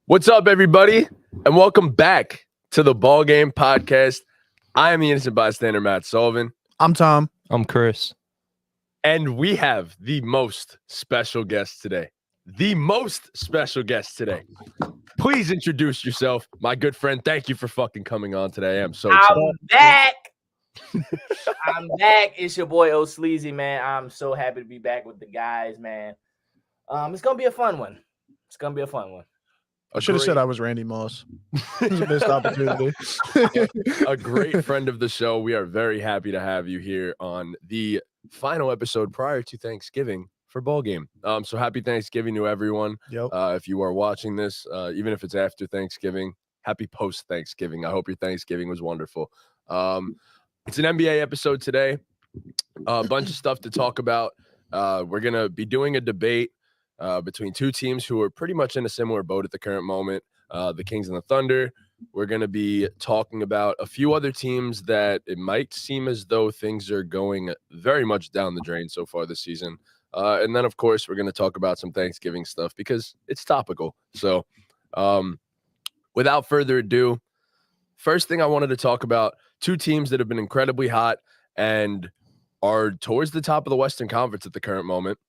What's up, everybody, and welcome back to the BallGame podcast. I am the innocent bystander, Matt Sullivan. I'm Tom. I'm Chris. And we have the most special guest today. Please introduce yourself, my good friend. Thank you for fucking coming on today. I'm so excited. I'm back. I'm back. It's your boy O Sleazy, man. I'm so happy to be back with the guys, man. It's gonna be a fun one. I should have said I was Randy Moss. It was a missed opportunity. A great friend of the show. We are very happy to have you here on the final episode prior to Thanksgiving for BallGame. So happy Thanksgiving to everyone. Yep. If you are watching this, even if it's after Thanksgiving, happy post-Thanksgiving. I hope your Thanksgiving was wonderful. It's an NBA episode today. A bunch of stuff to talk about. We're going to be doing a debate between two teams who are pretty much in a similar boat at the current moment, the Kings and the Thunder. We're going to be talking about a few other teams that it might seem as though things are going very much down the drain so far this season. And then, of course, we're going to talk about some Thanksgiving stuff because it's topical. So without further ado, first thing I wanted to talk about, two teams that have been incredibly hot and are towards the top of the Western Conference at the current moment.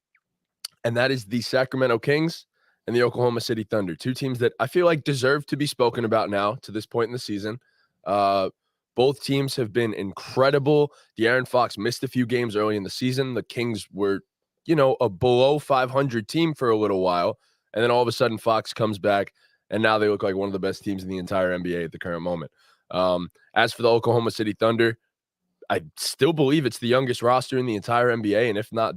And that is the Sacramento Kings and the Oklahoma City Thunder, two teams that I feel like deserve to be spoken about now to this point in the season. Both teams have been incredible. De'Aaron Fox missed a few games early in the season. The Kings were, a below 500 team for a little while. And then all of a sudden Fox comes back, and now they look like one of the best teams in the entire NBA at the current moment. As for the Oklahoma City Thunder, I still believe it's the youngest roster in the entire NBA, and if not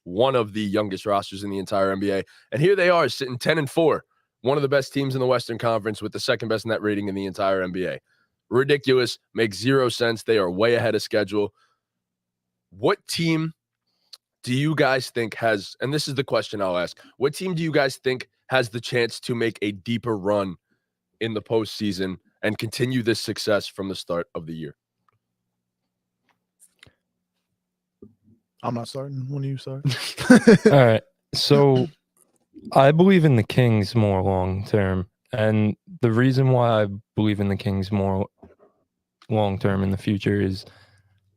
one of the youngest rosters in the entire NBA. And here they are sitting 10-4, one of the best teams in the Western Conference with the second best net rating in the entire NBA. Ridiculous. Makes zero sense. They are way ahead of schedule. What team do you guys think has, and this is the question I'll ask, what team do you guys think has the chance to make a deeper run in the postseason and continue this success from the start of the year? I'm not starting. When do you start? All right. So I believe in the Kings more long term. And the reason why I believe in the Kings more long term in the future is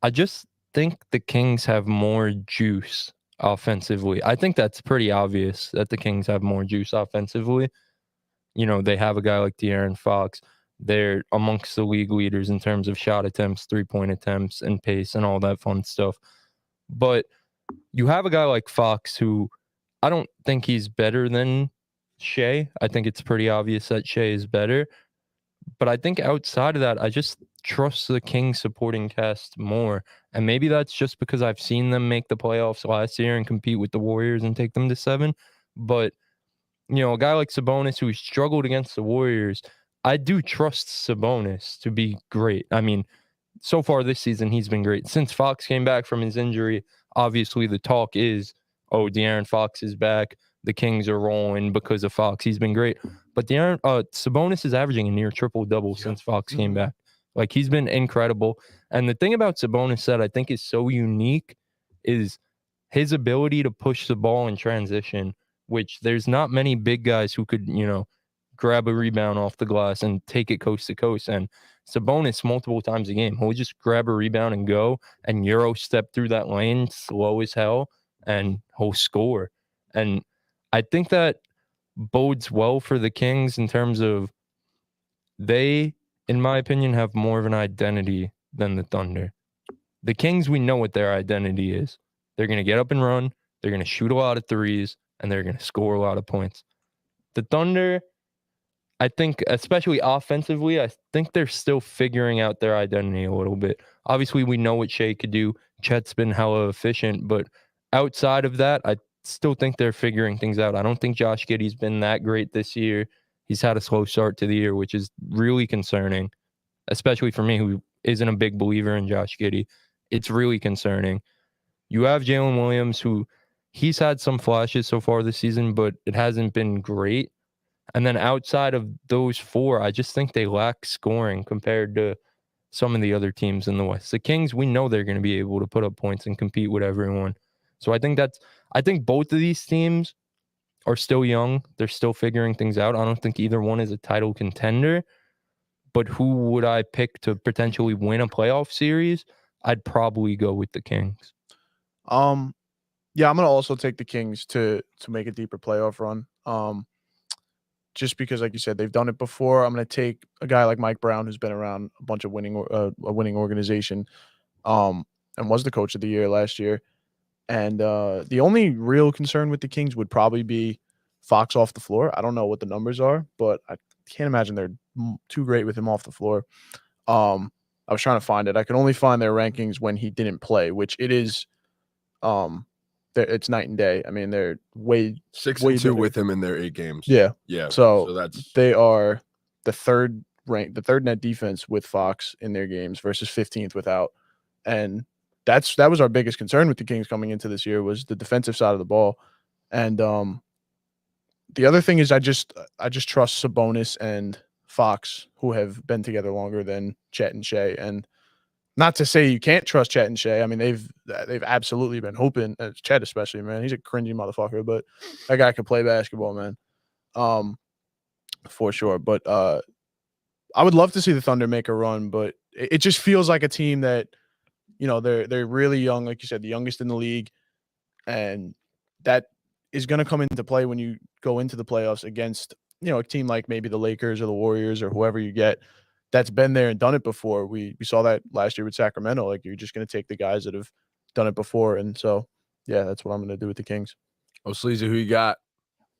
I just think the Kings have more juice offensively. I think that's pretty obvious that the Kings have more juice offensively. They have a guy like De'Aaron Fox. They're amongst the league leaders in terms of shot attempts, 3-point attempts, and pace and all that fun stuff. But you have a guy like Fox who I don't think he's better than Shea. I think it's pretty obvious that Shea is better. But I think outside of that, I just trust the Kings supporting cast more. And maybe that's just because I've seen them make the playoffs last year and compete with the Warriors and take them to 7. But, a guy like Sabonis who struggled against the Warriors, I do trust Sabonis to be great. I mean, so far this season, he's been great. Since Fox came back from his injury, obviously the talk is, De'Aaron Fox is back. The Kings are rolling because of Fox. He's been great. But Sabonis is averaging a near triple-double since Fox came back. Like, he's been incredible. And the thing about Sabonis that I think is so unique is his ability to push the ball in transition, which there's not many big guys who could, grab a rebound off the glass and take it coast to coast. And Sabonis multiple times a game, he'll just grab a rebound and go and Euro step through that lane slow as hell and he'll score. And I think that bodes well for the Kings in terms of they, in my opinion, have more of an identity than the Thunder. The Kings, we know what their identity is. They're going to get up and run. They're going to shoot a lot of threes and they're going to score a lot of points. The Thunder, I think, especially offensively, I think they're still figuring out their identity a little bit. Obviously, we know what Shea could do. Chet's been hella efficient, but outside of that, I still think they're figuring things out. I don't think Josh Giddey's been that great this year. He's had a slow start to the year, which is really concerning, especially for me, who isn't a big believer in Josh Giddey. It's really concerning. You have Jalen Williams, who he's had some flashes so far this season, but it hasn't been great. And then outside of those four, I just think they lack scoring compared to some of the other teams in the West. The Kings, we know they're going to be able to put up points and compete with everyone. So I think both of these teams are still young. They're still figuring things out. I don't think either one is a title contender. But who would I pick to potentially win a playoff series? I'd probably go with the Kings. Yeah, I'm gonna also take the Kings to make a deeper playoff run. Just because, like you said, they've done it before. I'm gonna take a guy like Mike Brown, who's been around a bunch of a winning organization, and was the coach of the year last year. And the only real concern with the Kings would probably be Fox off the floor. I don't know what the numbers are, but I can't imagine they're too great with him off the floor. I was trying to find it. I can only find their rankings when he didn't play, which it is. It's night and day. I mean, they're way 6-2 better with him in their 8 games. Yeah. Yeah. So that's they are the third net defense with Fox in their games versus 15th without. And that was our biggest concern with the Kings coming into this year, was the defensive side of the ball. And the other thing is I just trust Sabonis and Fox, who have been together longer than Chet and Shea. And not to say you can't trust Chet and Shea. I mean, they've absolutely been hoping, Chet especially, man. He's a cringy motherfucker, but that guy can play basketball, man. For sure. But I would love to see the Thunder make a run, but it just feels like a team that, they're really young, like you said, the youngest in the league, and that is going to come into play when you go into the playoffs against, a team like maybe the Lakers or the Warriors or whoever you get that's been there and done it before. We saw that last year with Sacramento. Like, you're just going to take the guys that have done it before. And so, yeah, that's what I'm going to do with the Kings. Oh, Sleazy, who you got?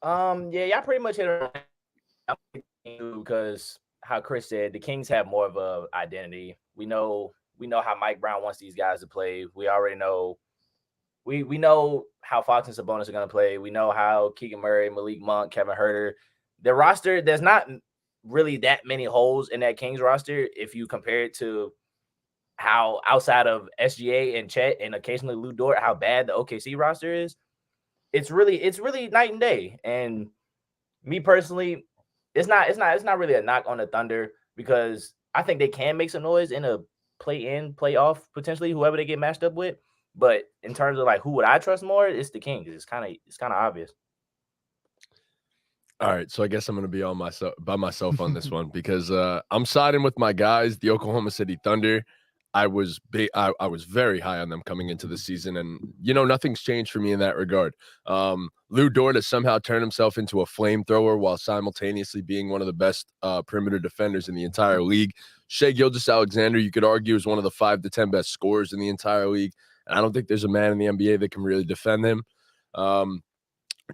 Yeah, y'all pretty much hit it right, because how Chris said, the Kings have more of a identity. We know how Mike Brown wants these guys to play. We already know. We know how Fox and Sabonis are going to play. We know how Keegan Murray, Malik Monk, Kevin Huerter, their roster, there's not really that many holes in that Kings roster if you compare it to how, outside of SGA and Chet and occasionally Lou Dort, how bad the OKC roster is. It's really night and day. And me personally, it's not really a knock on the Thunder, because I think they can make some noise in a playoff, potentially, whoever they get matched up with. But in terms of like who would I trust more, it's the Kings. It's kind of obvious. All right, so I guess I'm going to be by myself on this one, because I'm siding with my guys, the Oklahoma City Thunder. I was very high on them coming into the season, and nothing's changed for me in that regard. Lou Dort has somehow turned himself into a flamethrower while simultaneously being one of the best perimeter defenders in the entire league. Shai Gilgeous-Alexander, you could argue, is one of the 5 to 10 best scorers in the entire league, and I don't think there's a man in the NBA that can really defend him.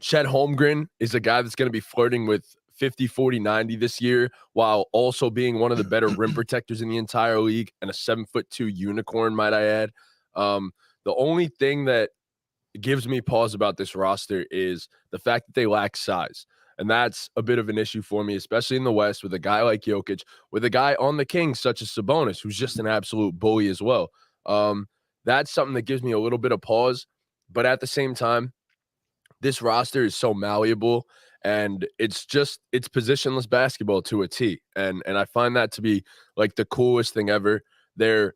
Chet Holmgren is a guy that's going to be flirting with 50, 40, 90 this year, while also being one of the better rim protectors in the entire league, and a 7'2" unicorn, might I add. The only thing that gives me pause about this roster is the fact that they lack size. And that's a bit of an issue for me, especially in the West, with a guy like Jokic, with a guy on the Kings such as Sabonis, who's just an absolute bully as well. That's something that gives me a little bit of pause. But at the same time, this roster is so malleable, and it's positionless basketball to a T. And I find that to be like the coolest thing ever. They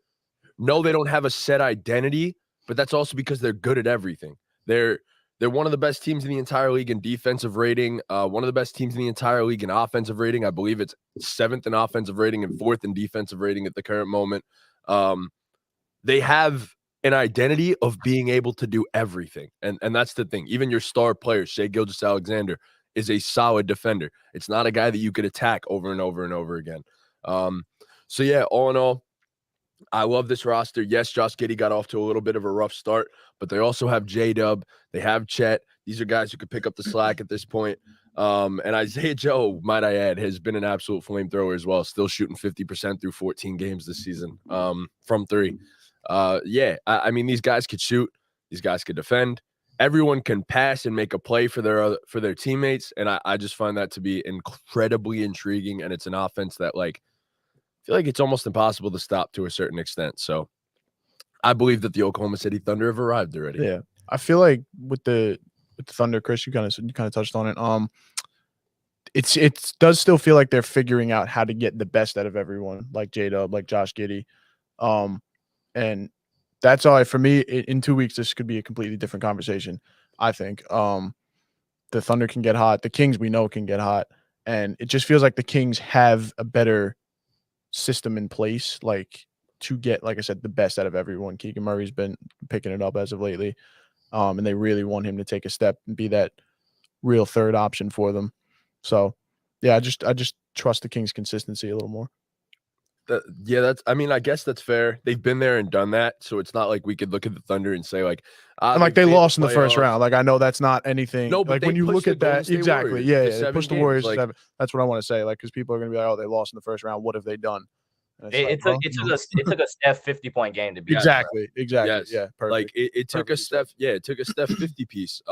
don't have a set identity, but that's also because they're good at everything. They're one of the best teams in the entire league in defensive rating, one of the best teams in the entire league in offensive rating. I believe it's 7th in offensive rating and 4th in defensive rating at the current moment. They have an identity of being able to do everything. And that's the thing. Even your star player, Shai Gilgeous-Alexander, is a solid defender. It's not a guy that you could attack over and over and over again. So yeah, all in all, I love this roster. Yes, Josh Giddey got off to a little bit of a rough start, but they also have J-Dub. They have Chet. These are guys who could pick up the slack at this point. And Isaiah Joe, might I add, has been an absolute flamethrower as well, still shooting 50% through 14 games this season from 3. I mean, these guys could shoot. These guys could defend. Everyone can pass and make a play for their teammates, and I just find that to be incredibly intriguing. And it's an offense that, like, I feel like it's almost impossible to stop to a certain extent. So I believe that the Oklahoma City Thunder have arrived already. Yeah, I feel like with the Thunder, Chris, you kind of touched on it. It does still feel like they're figuring out how to get the best out of everyone, like J-Dub, like Josh Giddey. And that's all for me. In 2 weeks, this could be a completely different conversation, I think. the Thunder can get hot. The Kings, we know, can get hot. And it just feels like the Kings have a better system in place, like to get, like I said, the best out of everyone. Keegan Murray's been picking it up as of lately. And they really want him to take a step and be that real third option for them. So, yeah, I just trust the Kings' consistency a little more. I mean, I guess that's fair. They've been there and done that, so it's not like we could look at the Thunder and say like, and like they lost in the first round. Like I know that's not anything. No, but like when you look at that, exactly, they pushed the Warriors. Like, that's what I want to say. Like because people are going to be like, oh, they lost in the first round. What have they done? It took a Steph 50-point game to beat. Exactly. Yes. Yeah, perfect. Like it took a Steph. Yeah, it took a Steph 50 piece.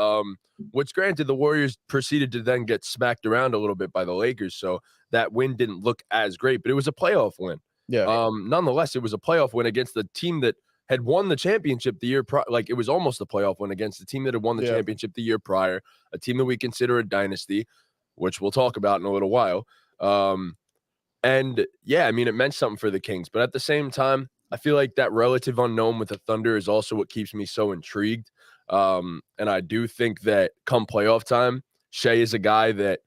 Which granted, the Warriors proceeded to then get smacked around a little bit by the Lakers, so that win didn't look as great, but it was a playoff win. Yeah. Nonetheless, it was a playoff win against the team that had won the championship the year prior. Like it was almost a playoff win against the team that had won the championship the year prior, a team that we consider a dynasty, which we'll talk about in a little while. And yeah, I mean, it meant something for the Kings, but at the same time, I feel like that relative unknown with the Thunder is also what keeps me so intrigued. And I do think that come playoff time, Shea is a guy that,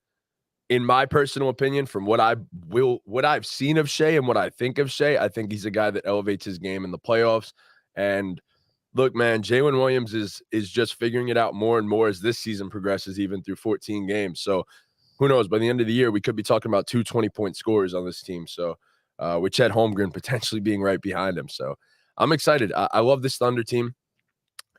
in my personal opinion, from what I've seen of Shea and what I think of Shea, I think he's a guy that elevates his game in the playoffs. And look, man, Jalen Williams is just figuring it out more and more as this season progresses, even through 14 games. So who knows? By the end of the year, we could be talking about 2 20-point scorers on this team. So with Chet Holmgren potentially being right behind him. So I'm excited. I love this Thunder team.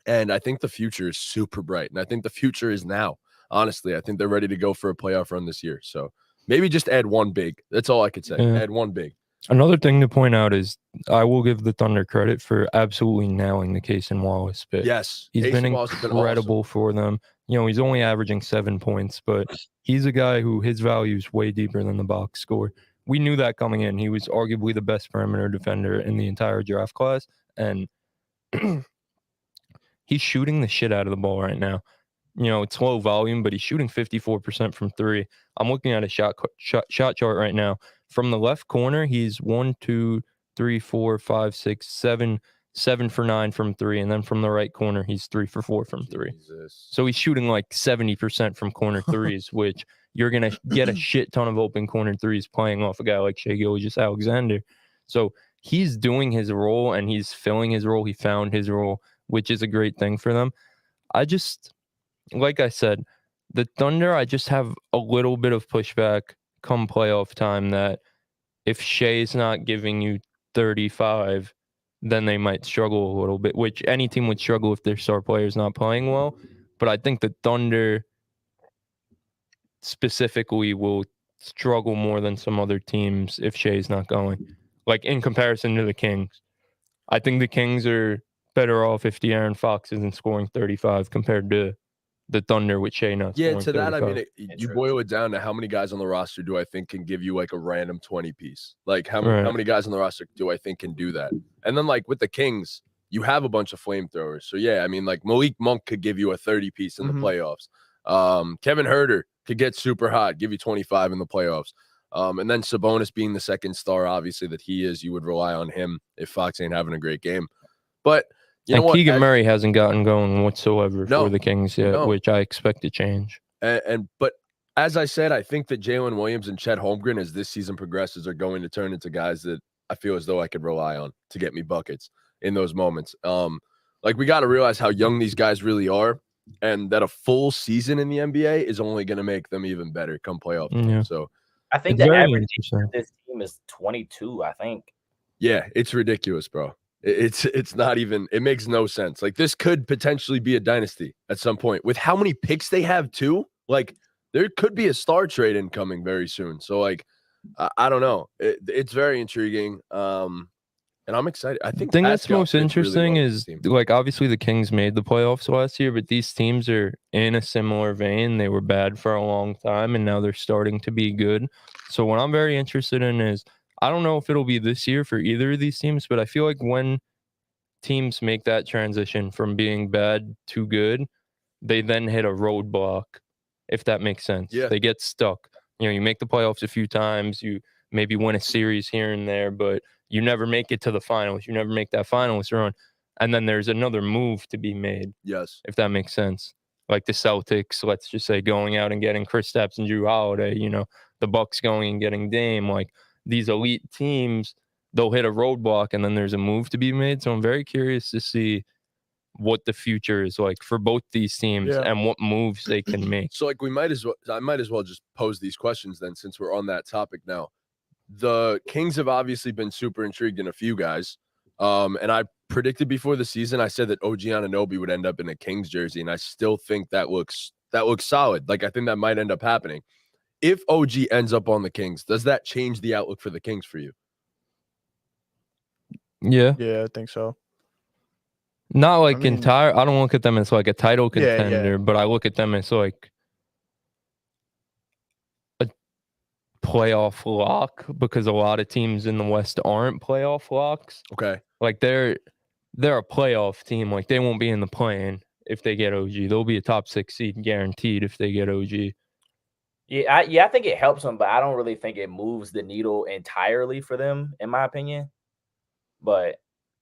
And I think the future is super bright. And I think the future is now. Honestly, I think they're ready to go for a playoff run this year. So maybe just add one big. That's all I could say. Yeah. Add one big. Another thing to point out is I will give the Thunder credit for absolutely nailing the Cason Wallace pick. Yes. He's been Wallace has incredible awesome. for them. You know, he's only averaging 7 points, but he's a guy who his value is way deeper than the box score. We knew that coming in. He was arguably the best perimeter defender in the entire draft class. And he's shooting the shit out of the ball right now. You know, it's low volume, but he's shooting 54% from 3. I'm looking at a shot chart right now. From the left corner, he's 1, 2, 3, 4, 5, 6, 7 for 9 from 3. And then from the right corner, he's 3 for 4 from 3. Jesus. So he's shooting like 70% from corner threes, which you're going to get a shit ton of open corner threes playing off a guy like Shai Gilgeous-Alexander. So he's doing his role and he's filling his role. He found his role, which is a great thing for them. Like I said, the Thunder, I just have a little bit of pushback come playoff time that if Shea's not giving you 35, then they might struggle a little bit, which any team would struggle if their star player is not playing well. But I think the Thunder specifically will struggle more than some other teams if Shea's not going. Like in comparison to the Kings. I think the Kings are better off if De'Aaron Fox isn't scoring 35 compared to the Thunder with Shea not scoring 35. That, I mean, you boil it down to how many guys on the roster do I think can give you like a random 20 piece? Like how many guys on the roster do I think can do that? And then like with the Kings, you have a bunch of flamethrowers. So yeah, I mean like Malik Monk could give you a 30 piece in the playoffs. Kevin Huerter could get super hot, give you 25 in the playoffs. And then Sabonis being the second star, obviously that he is, you would rely on him if Fox ain't having a great game. But you know what? Keegan Murray hasn't gotten going whatsoever for the Kings yet, which I expect to change. But as I said, I think that Jalen Williams and Chet Holmgren, as this season progresses, are going to turn into guys that I feel as though I could rely on to get me buckets in those moments. Like we got to realize how young these guys really are, and that a full season in the NBA is only going to make them even better come playoff time. Yeah. So I think the average age of this team is 22. I think. Yeah, it's ridiculous, bro. It's not even, it makes no sense. Like this could potentially be a dynasty at some point with how many picks they have too. Like there could be a star trade incoming very soon. So like, I don't know. It's very intriguing. And I'm excited. I think the thing that's most interesting is like, obviously the Kings made the playoffs last year, but these teams are in a similar vein. They were bad for a long time and now they're starting to be good. So what I'm very interested in is, I don't know if it'll be this year for either of these teams, but I feel like when teams make that transition from being bad to good, they then hit a roadblock, if that makes sense. Yeah. They get stuck. You know, you make the playoffs a few times, you maybe win a series here and there, but you never make it to the finals. You never make that finals run. And then there's another move to be made. Yes. If that makes sense. like the Celtics, let's just say, going out and getting Kristaps and Drew Holiday, the Bucks going and getting Dame, like these elite teams, they'll hit a roadblock and then there's a move to be made. So I'm very curious to see what the future is like for both these teams and what moves they can make. So like I might as well just pose these questions then, since we're on that topic now. The Kings have obviously been super intrigued in a few guys. And I predicted before the season, I said that OG Anunoby would end up in a Kings jersey, and I still think that looks solid. Like I think that might end up happening. If OG ends up on the Kings, does that change the outlook for the Kings for you? Yeah. Yeah, I think so. Not like entire. I don't look at them as like a title contender, yeah. but I look at them as like a playoff lock, because a lot of teams in the West aren't playoff locks. Okay. Like they're a playoff team. Like they won't be in the play-in if they get OG. They'll be a top 6 seed guaranteed if they get OG. Yeah, I think it helps them, but I don't really think it moves the needle entirely for them, in my opinion. But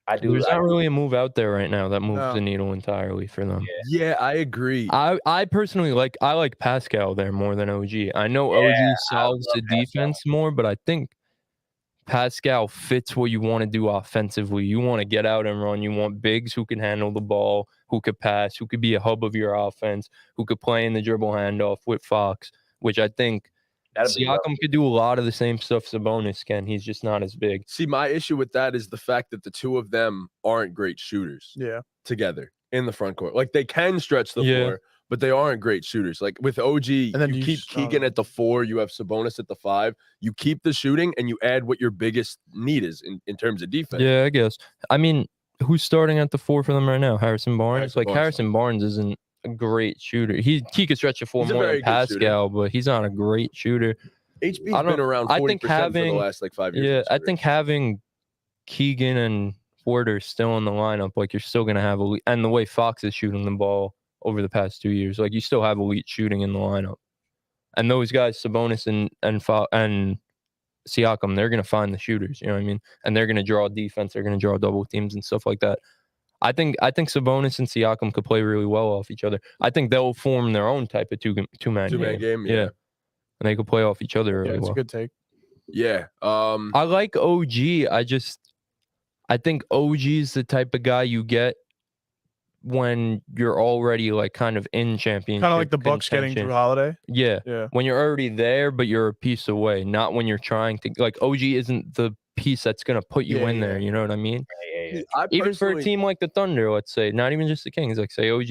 I do. There's not really a move out there right now that moves No. the needle entirely for them. Yeah, I agree. I personally like Pascal there more than OG. I know OG solves the defense more, but I think Pascal fits what you want to do offensively. You want to get out and run. You want bigs who can handle the ball, who could pass, who could be a hub of your offense, who could play in the dribble handoff with Fox, which I think Siakam could do a lot of the same stuff Sabonis can. He's just not as big. See, my issue with that is the fact that the two of them aren't great shooters together in the front court. Like they can stretch the floor, but they aren't great shooters. Like with OG, and then you keep Keegan at the 4, you have Sabonis at the 5. You keep the shooting and you add what your biggest need is in terms of defense. Yeah, I guess. I mean, who's starting at the 4 for them right now? Harrison Barnes? Harrison Barnes isn't a great shooter. He could stretch a 4 more than Pascal, but he's not a great shooter. HB's been around 40% for the last 5 years. Yeah, I think having Keegan and Porter still in the lineup, like you're still gonna have elite, and the way Fox is shooting the ball over the past 2 years, like you still have elite shooting in the lineup. And those guys, Sabonis and Siakam, they're gonna find the shooters. You know what I mean? And they're gonna draw defense. They're gonna draw double teams and stuff like that. I think Sabonis and Siakam could play really well off each other. I think they'll form their own type of two-man game. Yeah. And they could play off each other really well. That's a good take. Yeah. I like OG. I think OG is the type of guy you get when you're already like kind of in championship. Kind of like the Bucks getting Drew Holiday. Yeah. When you're already there, but you're a piece away. Not when you're trying to, like OG isn't the piece that's gonna put you in there. You know what I mean? Even for a team like the Thunder, let's say, not even just the Kings, like say OG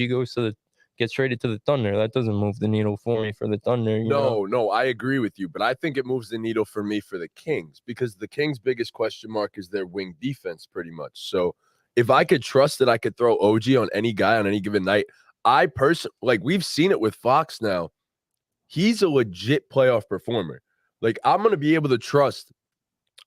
gets traded to the Thunder, that doesn't move the needle for me for the Thunder. No, I agree with you, but I think it moves the needle for me for the Kings, because the Kings' biggest question mark is their wing defense pretty much. So if I could trust that I could throw OG on any guy on any given night, I personally, like we've seen it with Fox now, he's a legit playoff performer. Like I'm going to be able to trust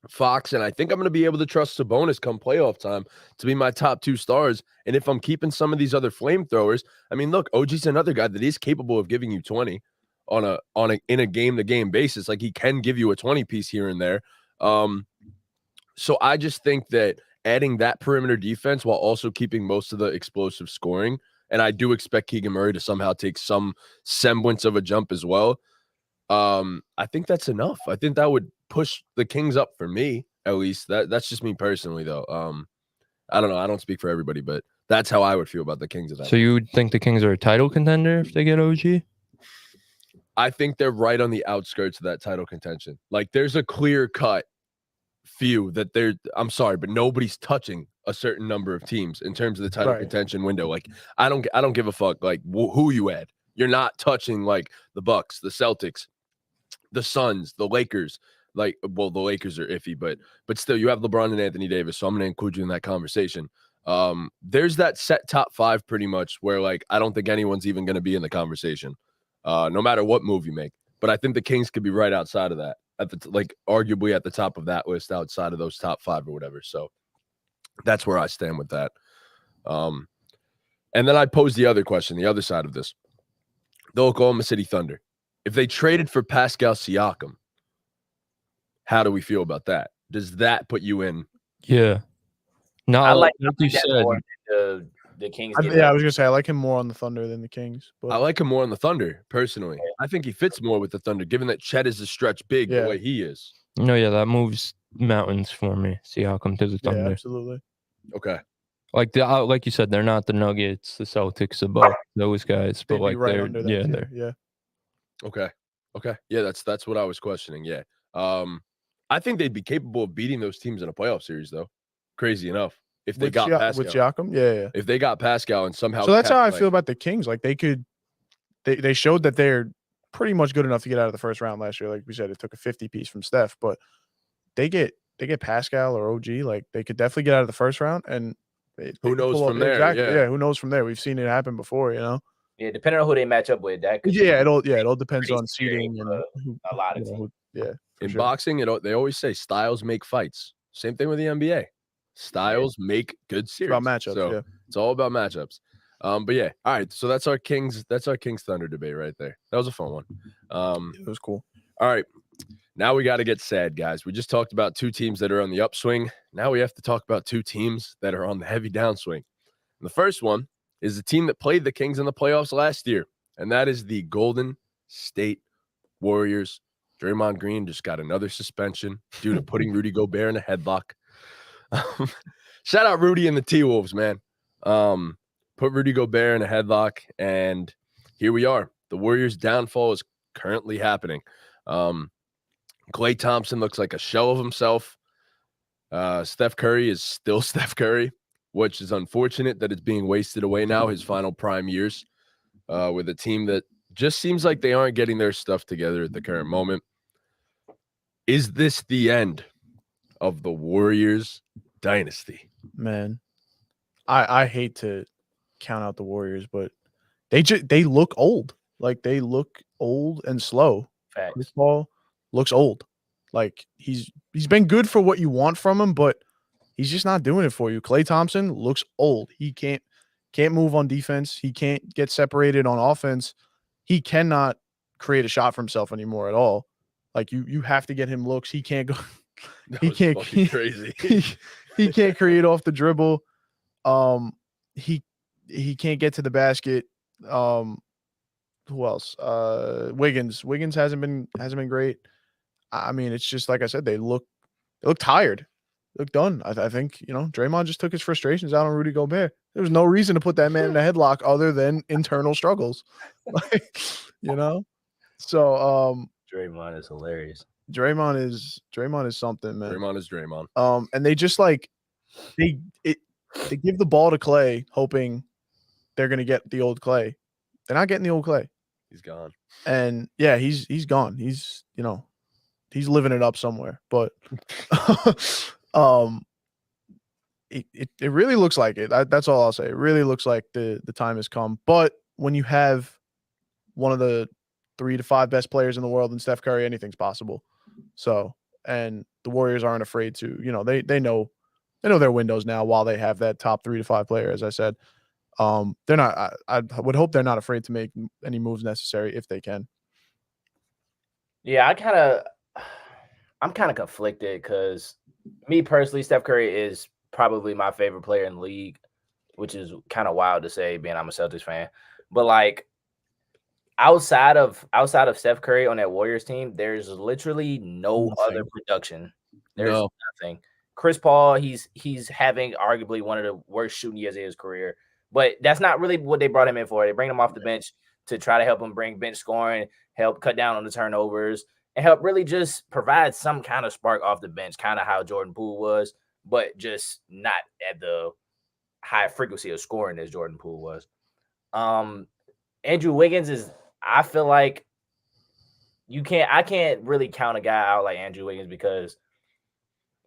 Fox, and I think I'm going to be able to trust Sabonis come playoff time to be my top 2 stars. And if I'm keeping some of these other flamethrowers, I mean, look, OG's another guy that is capable of giving you 20 in a game-to-game basis. Like he can give you a 20 piece here and there. So I just think that adding that perimeter defense while also keeping most of the explosive scoring, and I do expect Keegan Murray to somehow take some semblance of a jump as well. I think that's enough. I think that would push the Kings up for me, at least. That's just me personally, though. I don't know. I don't speak for everybody, but that's how I would feel about the Kings. So you would think the Kings are a title contender if they get OG? I think they're right on the outskirts of that title contention. Like there's a clear cut few that I'm sorry, but nobody's touching a certain number of teams in terms of the title contention window. Like I don't give a fuck like who you add. You're not touching like the Bucks, the Celtics, the Suns, the Lakers. Like, well, the Lakers are iffy, but still, you have LeBron and Anthony Davis, so I'm going to include you in that conversation. There's that set top 5 pretty much where, like, I don't think anyone's even going to be in the conversation, no matter what move you make. But I think the Kings could be right outside of that, arguably at the top of that list, outside of those top 5 or whatever. So that's where I stand with that. And then I pose the other question, the other side of this. The Oklahoma City Thunder. If they traded for Pascal Siakam, how do we feel about that? Does that put you in? Yeah. No, I like what you said. the Kings. I was gonna say I like him more on the Thunder than the Kings. But I like him more on the Thunder, personally. I think he fits more with the Thunder, given that Chet is a stretch big the way he is. No, yeah, that moves mountains for me. See how come to the Thunder. Yeah, absolutely. Okay. Like you said, they're not the Nuggets, the Celtics above those guys, but They'd be like right they're under them, they're yeah. Okay. Yeah, that's what I was questioning. Yeah. I think they'd be capable of beating those teams in a playoff series, though. Crazy enough. If they got Pascal. With Siakam, yeah. If they got Pascal and somehow. So that's how I feel about the Kings. Like they showed that they're pretty much good enough to get out of the first round last year. Like we said, it took a 50 piece from Steph, but they get Pascal or OG. Like they could definitely get out of the first round, and who knows from there? Exactly. Yeah, who knows from there? We've seen it happen before, Yeah, depending on who they match up with, that could it all depends on seeding and a lot of teams. In boxing, they always say styles make fights. Same thing with the NBA. Styles make good series. About matchups, so it's all about matchups. But yeah, all right. So that's our Kings Thunder debate right there. That was a fun one. It was cool. All right. Now we got to get sad, guys. We just talked about two teams that are on the upswing. Now we have to talk about two teams that are on the heavy downswing. And the first one is the team that played the Kings in the playoffs last year, and that is the Golden State Warriors. Draymond Green just got another suspension due to putting Rudy Gobert in a headlock. Shout out Rudy and the T-Wolves, man. Put Rudy Gobert in a headlock, and here we are. The Warriors' downfall is currently happening. Klay Thompson looks like a shell of himself. Steph Curry is still Steph Curry, which is unfortunate that it's being wasted away now, his final prime years, with a team that just seems like they aren't getting their stuff together at the current moment. Is this the end of the Warriors dynasty? Man, I hate to count out the Warriors, but they look old. Like they look old and slow. Facts. Chris Paul looks old. Like he's been good for what you want from him, but he's just not doing it for you. Klay Thompson looks old. He can't move on defense. He can't get separated on offense. He cannot create a shot for himself anymore at all. Like you have to get him looks. He can't go. He can't. Crazy. He can't create off the dribble. He can't get to the basket. Who else? Wiggins. Wiggins hasn't been great. I mean, it's just like I said. They look tired. They look done. I think Draymond just took his frustrations out on Rudy Gobert. There was no reason to put that man in a headlock other than internal struggles. So Draymond is hilarious. Draymond is something, man. Draymond is Draymond. And they just they give the ball to Klay, hoping they're gonna get the old Klay. They're not getting the old Klay. He's gone. And yeah, he's gone. He's he's living it up somewhere. But it really looks like it. That's all I'll say. It really looks like the time has come. But when you have one of the 3 to 5 best players in the world in Steph Curry, anything's possible. So, and the Warriors aren't afraid to, they know their windows now while they have that top 3 to 5 player, as I said. They're not, I would hope they're not afraid to make any moves necessary if they can. Yeah, I'm kind of conflicted because me personally, Steph Curry is probably my favorite player in the league, which is kind of wild to say being I'm a Celtics fan. But like outside of Steph Curry on that Warriors team, there's literally no other production. There's nothing. Chris Paul, he's having arguably one of the worst shooting years of his career. But that's not really what they brought him in for. They bring him off the bench to try to help him bring bench scoring, help cut down on the turnovers, and help really just provide some kind of spark off the bench, kind of how Jordan Poole was, but just not at the high frequency of scoring as Jordan Poole was. Andrew Wiggins is, I feel like I can't really count a guy out like Andrew Wiggins because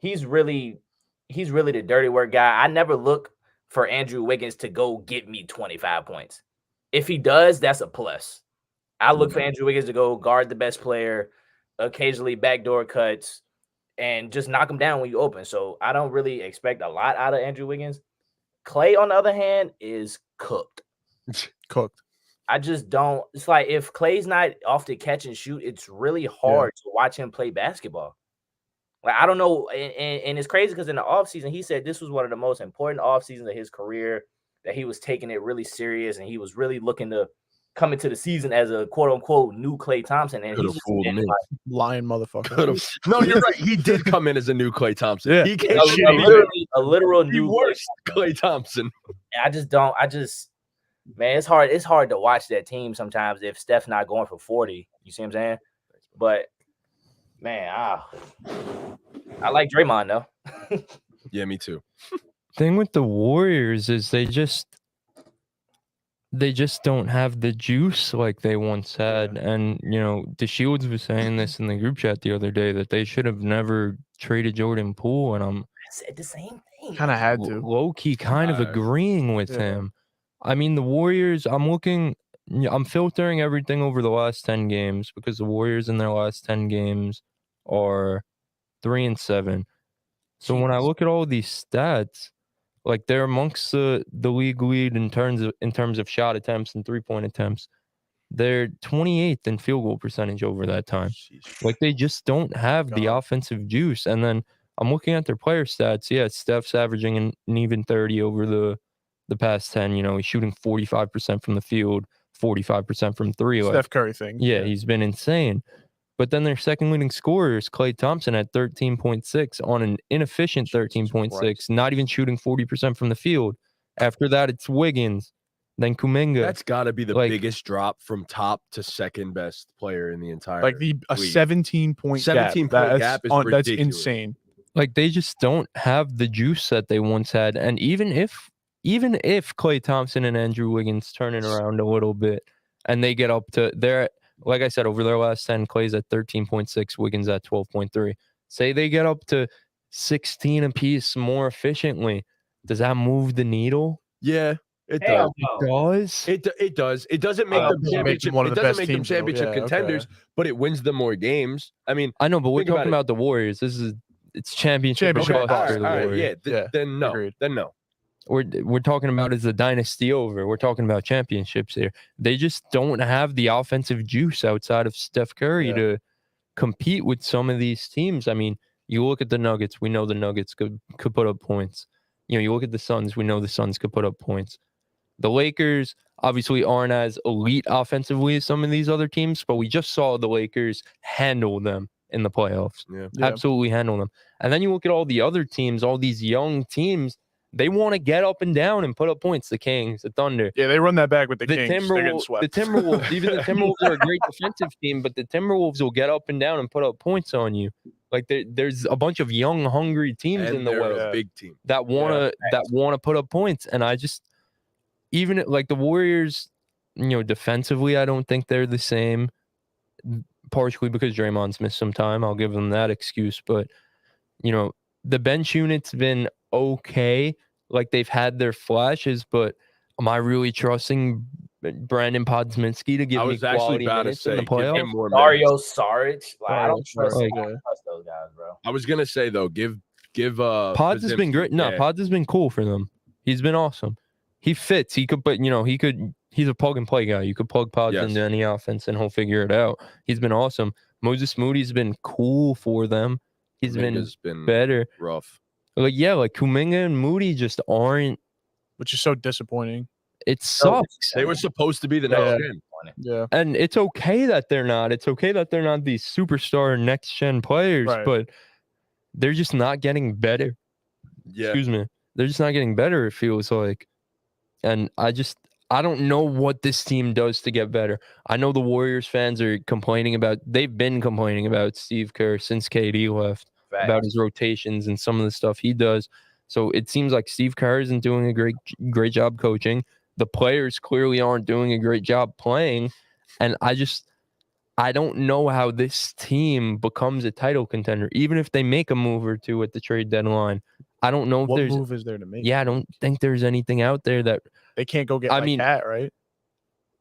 he's really the dirty work guy. I never look for Andrew Wiggins to go get me 25 points. If he does, that's a plus. I look for Andrew Wiggins to go guard the best player, occasionally backdoor cuts, and just knock him down when you open. So I don't really expect a lot out of Andrew Wiggins. Klay, on the other hand, is cooked. Cooked. I just don't. It's like if Klay's not off the catch and shoot, it's really hard to watch him play basketball. Like, I don't know. And it's crazy because in the offseason, he said this was one of the most important off seasons of his career. that he was taking it really serious and he was really looking to come into the season as a quote unquote new Klay Thompson. And Could he's have just fooled been me. like, Lying motherfucker. No, you're right. He did come in as a new Klay Thompson. Yeah. He came a literal the new worst Klay Thompson. Man, it's hard. It's hard to watch that team sometimes if Steph's not going for 40. You see what I'm saying? But man, I like Draymond though. Yeah, me too. Thing with the Warriors is they just don't have the juice like they once had. And DeShields was saying this in the group chat the other day that they should have never traded Jordan Poole, and I'm I said the same thing. Kind of had to. low-key kind of agreeing with him. I mean, the Warriors, I'm filtering everything over the last 10 games because the Warriors in their last 10 games are 3-7. So when I look at all these stats, like they're amongst the league lead in terms of shot attempts and 3-point attempts. They're 28th in field goal percentage over that time. Like they just don't have the offensive juice. And then I'm looking at their player stats. Yeah, Steph's averaging an even 30 over the past 10. He's shooting 45% from the field, 45% from three. Steph Curry thing. Yeah, he's been insane. But then their second leading scorer is Klay Thompson at 13.6 on an inefficient 13.6, not even shooting 40% from the field. After that, it's Wiggins, then Kuminga. That's got to be the biggest drop from top to second best player in the entire league. A 17-point 17 point gap is ridiculous. That's insane. Like they just don't have the juice that they once had. And even if Klay Thompson and Andrew Wiggins turn it around a little bit and they get up to their, like I said, over their last 10, Klay's at 13.6, Wiggins at 12.3. Say they get up to 16 apiece more efficiently. Does that move the needle? Yeah, it does. It does. It doesn't make them championship. It doesn't make them championship contenders, but it wins them more games. I mean, I know, but we're talking about the Warriors. It's championship. Okay, all right, then no. Agreed. Then no. We're talking about is the dynasty over. We're talking about championships here. They just don't have the offensive juice outside of Steph Curry to compete with some of these teams. I mean, you look at the Nuggets. We know the Nuggets could put up points. You look at the Suns. We know the Suns could put up points. The Lakers obviously aren't as elite offensively as some of these other teams, but we just saw the Lakers handle them in the playoffs. Yeah. Absolutely handle them. And then you look at all the other teams, all these young teams. They want to get up and down and put up points. The Kings, the Thunder. Yeah, they run that back with the Kings. The Timberwolves, even the Timberwolves are a great defensive team, but the Timberwolves will get up and down and put up points on you. Like there's a bunch of young, hungry teams in the West, big team that wanna put up points. And I just, even like the Warriors, defensively, I don't think they're the same. Partially because Draymond's missed some time. I'll give them that excuse, but the bench unit's been okay. Like they've had their flashes, but am I really trusting Brandon Podziemski to give me quality minutes in the playoffs? Dario Saric. I don't trust those guys, bro. I was gonna say though, give Pods has been great. No, Pods has been cool for them. He's been awesome. He fits. He could, but he's a plug and play guy. You could plug Pods into any offense and he'll figure it out. He's been awesome. Moses Moody's been cool for them. He's been better. Rough. Like Kuminga and Moody just aren't, which is so disappointing. It sucks. They were supposed to be the next gen. Yeah, and it's okay that they're not. It's okay that they're not these superstar next gen players, but they're just not getting better. Yeah, excuse me. They're just not getting better. It feels like, and I don't know what this team does to get better. I know the Warriors fans are they've been complaining about Steve Kerr since KD left. About his rotations and some of the stuff he does. So it seems like Steve Kerr isn't doing a great job coaching. The players clearly aren't doing a great job playing. And I don't know how this team becomes a title contender, even if they make a move or two at the trade deadline. I don't know if what move is there to make. Yeah, I don't think there's anything out there that they can't go get. Cat, right?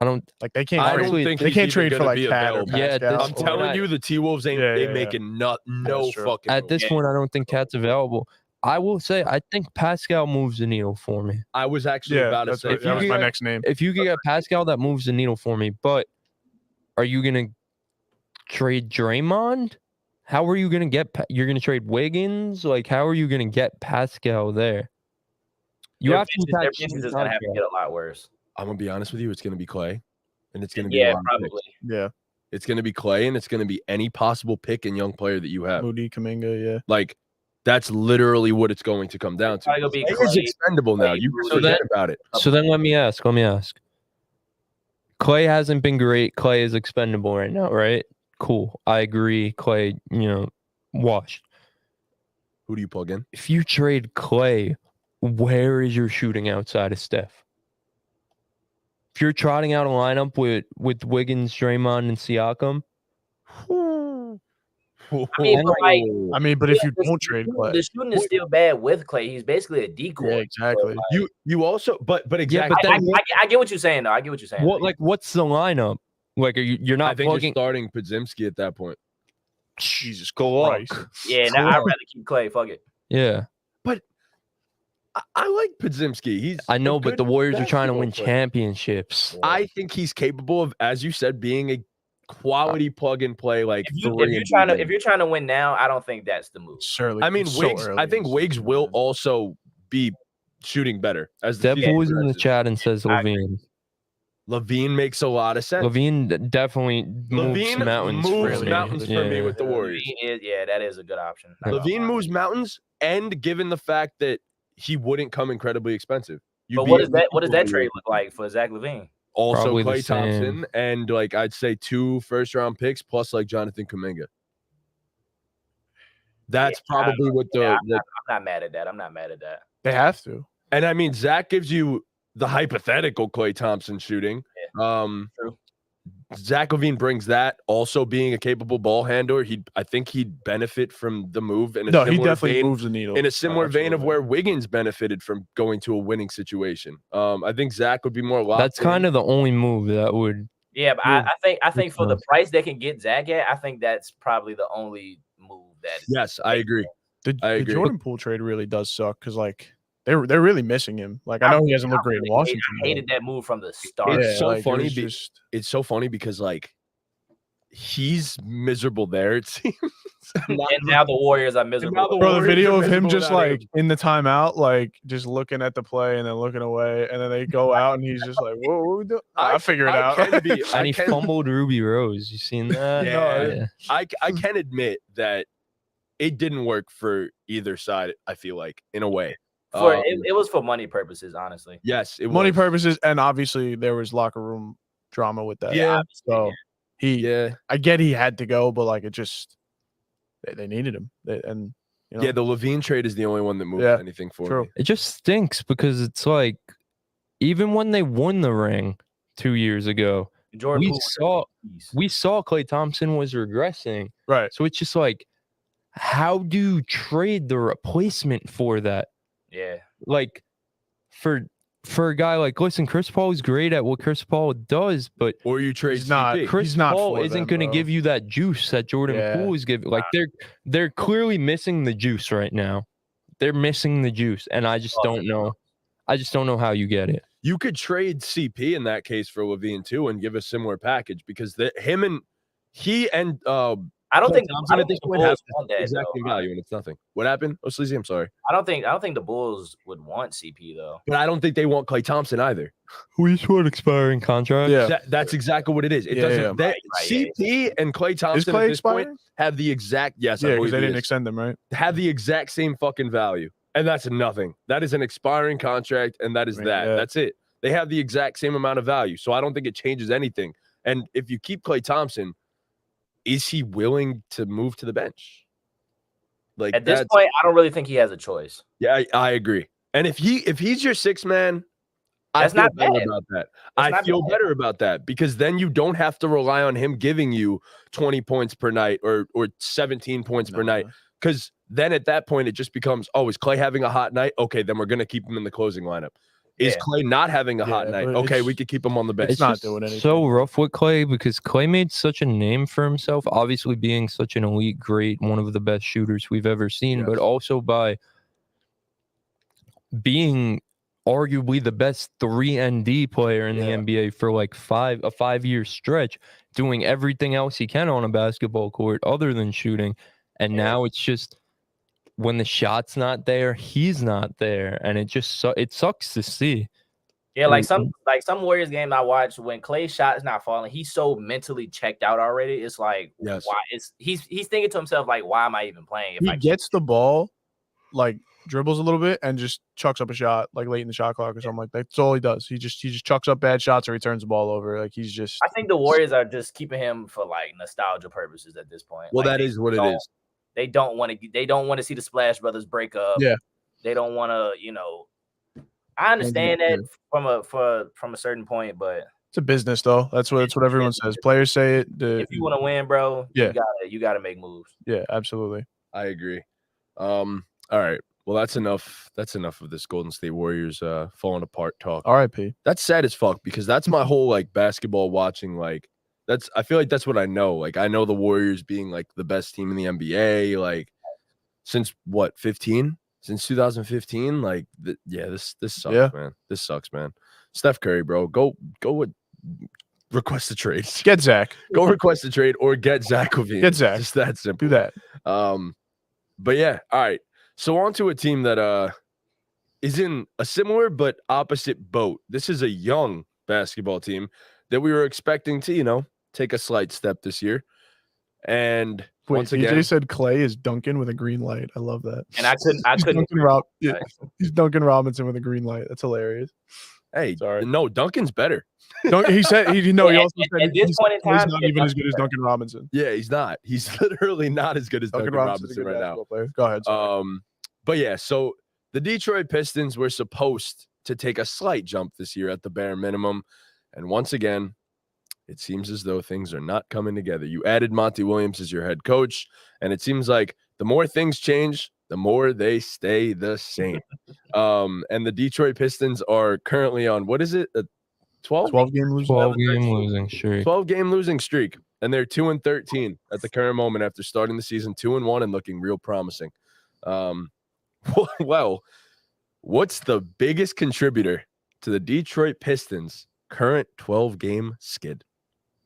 I don't they can't. I don't think they can't trade for Cat or Pascal. I'm telling you, the T-Wolves ain't making no fucking. At this point, I don't think Cat's available. I will say, I think Pascal moves the needle for me. I was actually about to say that was my next name. If you can get Pascal, that moves the needle for me. But are you gonna trade Draymond? How are you gonna get? You're gonna trade Wiggins? Like, how are you gonna get Pascal there? You have to their attach bench shooters is gonna have onto to it. get a lot worse. I'm gonna be honest with you. It's gonna be Clay, and it's gonna be a Yeah, lot of picks. probably. Yeah. It's gonna be Clay, and it's gonna be any possible pick and young player that you have. Moody, Kuminga, yeah. Like that's literally what it's going to come down to. Probably gonna be Clay is Clay, expendable now. You Moody. can forget about it. So then let me ask. Clay hasn't been great. Clay is expendable right now, right? Cool. I agree. Clay, washed. Who do you plug in? If you trade Clay, where is your shooting outside of Steph? If you're trotting out a lineup with Wiggins, Draymond, and Siakam, I mean, but if you don't trade Clay, the shooting is still bad with Clay. He's basically a decoy. yeah, exactly. You also, but exactly. but then I get what you're saying, though. I get what you're saying. what's the lineup? Like, you're not I think plugging. you're starting Podzimski at that point. Jesus Christ. Yeah, now I'd rather keep Clay. Fuck it. Yeah, I like Podzimski. I know, a but good the Warriors are trying to basketball win player. championships. I think he's capable of, as you said, being a quality plug and play. Like If you're trying to win now, I don't think that's the move. Surely. I mean, it's so Wiggs. early I in think the Wiggs season, will man. also be shooting better as the Dev season was in the progresses. chat and says I agree. Levine. Levine makes a lot of sense. Levine definitely moves Levine mountains moves for me. mountains for me with the Warriors. That is a good option. Not gonna Levine lie. moves mountains, and given the fact that he wouldn't come incredibly expensive. But what does that trade look like for Zach LaVine? Also, Probably the Klay Thompson same. and like I'd say 2 first-round picks plus like Jonathan Kuminga. That's probably what I'm not mad at that. I'm not mad at that. They have to. And I mean, Zach gives you the hypothetical Klay Thompson shooting. True. Zach LaVine brings that, also being a capable ball handler. I think he'd benefit from the move in a No, he similar definitely vein, moves the needle. in a similar vein of absolutely. where Wiggins benefited from going to a winning situation. I think Zach would be more locked That's kind of the only move that would. Yeah, but I think for the price they can get Zach at, I think that's probably the only move that. Yes, I agree. The agree. Jordan Poole trade really does suck because like they're really missing him. Like I know he hasn't looked great in Washington. I hated that move from the start. It's so like, funny. it was just It's so funny because like he's miserable there. It seems. And now the Warriors are miserable. now the bro. The Warriors video are of him miserable just without like him. in the timeout, like just looking at the play and then looking away, and then they go out and he's just like, "Whoa, what we doing?" I'll figure it out. Can be, And he fumbled Ruby Rose. You seen that? Yeah. I can admit that it didn't work for either side. I feel like in a way. It was for money purposes, honestly. Yes, it Money was. purposes, and obviously there was locker room drama with that. Yeah. So Yeah, I get he had to go, but like it just they needed him, and you know, yeah. The Levine trade is the only one that moved Yeah, anything for true. me. It just stinks because it's like, even when they won the ring 2 years ago, Jordan Poole we saw Klay Thompson was regressing. right? So it's just like, how do you trade the replacement for that? Yeah. Like, for a guy like, listen, Chris Paul is great at what Chris Paul does, but Or you trade He's not. CP. Chris He's not Paul for isn't them, going to bro. give you that juice that Jordan Yeah. Poole is giving. Like, they're clearly missing the juice right now. They're missing the juice, and I just don't know. I just don't know how you get it. You could trade CP in that case for Levine too, and give a similar package because he and I don't Klay think Thompson at this the point Bulls have want that, exact though. same value, and it's nothing. What happened? Oh, Sleazy, I'm sorry, I don't think the Bulls would want CP though. but I don't think they want Klay Thompson either. We want expiring contract. Yeah. That's exactly what it is. It Yeah, doesn't. yeah. That, Right, yeah, CP and Klay Is Thompson Clay at this point expiring? have the exact I Yeah, because believe they he didn't is. extend them, right? Have the exact same fucking value, and that's nothing. That is an expiring contract, and that is that. Yeah. That's it. They have the exact same amount of value, so I don't think it changes anything. And if you keep Klay Thompson, is he willing to move to the bench? Like At this point, I don't really think he has a choice. yeah, I agree. And if he's your sixth man, That's I feel not better bad. about that. That's I not feel bad. better about that because then you don't have to rely on him giving you 20 points per night or 17 points per night. Because then at that point, it just becomes, oh, is Klay having a hot night? Okay, then we're going to keep him in the closing lineup. Is Yeah. Klay not having a hot Yeah, night? but Okay, it's- we could keep him on the bench. It's not just doing anything. so rough with Klay because Klay made such a name for himself, obviously being such an elite, great, one of the best shooters we've ever seen, but Yes. also by being arguably the best 3-and-D player in the Yeah. NBA for like a 5-year stretch, doing everything else he can on a basketball court other than shooting. And now it's just when the shot's not there, he's not there, and it sucks to see. Yeah, like some Warriors game I watched when Clay's shot is not falling, he's so mentally checked out already. It's like, Yes. why he's thinking to himself like, why am I even playing? If He gets the ball, like dribbles a little bit and just chucks up a shot like late in the shot clock or something like that. That's all he does. He just chucks up bad shots or he turns the ball over. Like he's just. I think the Warriors are just keeping him for like nostalgia purposes at this point. Well, like, that is what it is. They don't want to see the Splash Brothers break up. Yeah. They don't want to, I understand that from a certain point, but it's a business though. That's what everyone says. Players say it. If you want to win, bro, yeah, you gotta make moves. Yeah, absolutely. I agree. All right. Well, that's enough. That's enough of this Golden State Warriors falling apart talk. R.I.P. That's sad as fuck because that's my whole like basketball watching. Like I feel like that's what I know. Like I know the Warriors being like the best team in the NBA. Like since what 15? Since 2015, like this sucks, man. This sucks, man. Steph Curry, bro, go with request a trade. Get Zach. Go request a trade or get Zach LaVine. Get Zach. Just that simple. Do that. But yeah, all right. So on to a team that is in a similar but opposite boat. This is a young basketball team that we were expecting to, take a slight step this year. And once again, DJ said Clay is Duncan with a green light. I love that. And I couldn't. He's Duncan Robinson with a green light. That's hilarious. Hey, sorry. No, Duncan's better. He said he also said at this point in time, he's not even as good as Duncan Robinson. Yeah, he's not. He's literally not as good as Duncan Robinson right now. Player. Go ahead. Sorry. But yeah, so the Detroit Pistons were supposed to take a slight jump this year at the bare minimum, and once again, it seems as though things are not coming together. You added Monty Williams as your head coach, and it seems like the more things change, the more they stay the same. And the Detroit Pistons are currently on, what is it? A 12-game losing streak. 12-game losing streak. And they're 2-13 at the current moment after starting the season 2-1 and looking real promising. Well, what's the biggest contributor to the Detroit Pistons' current 12-game skid?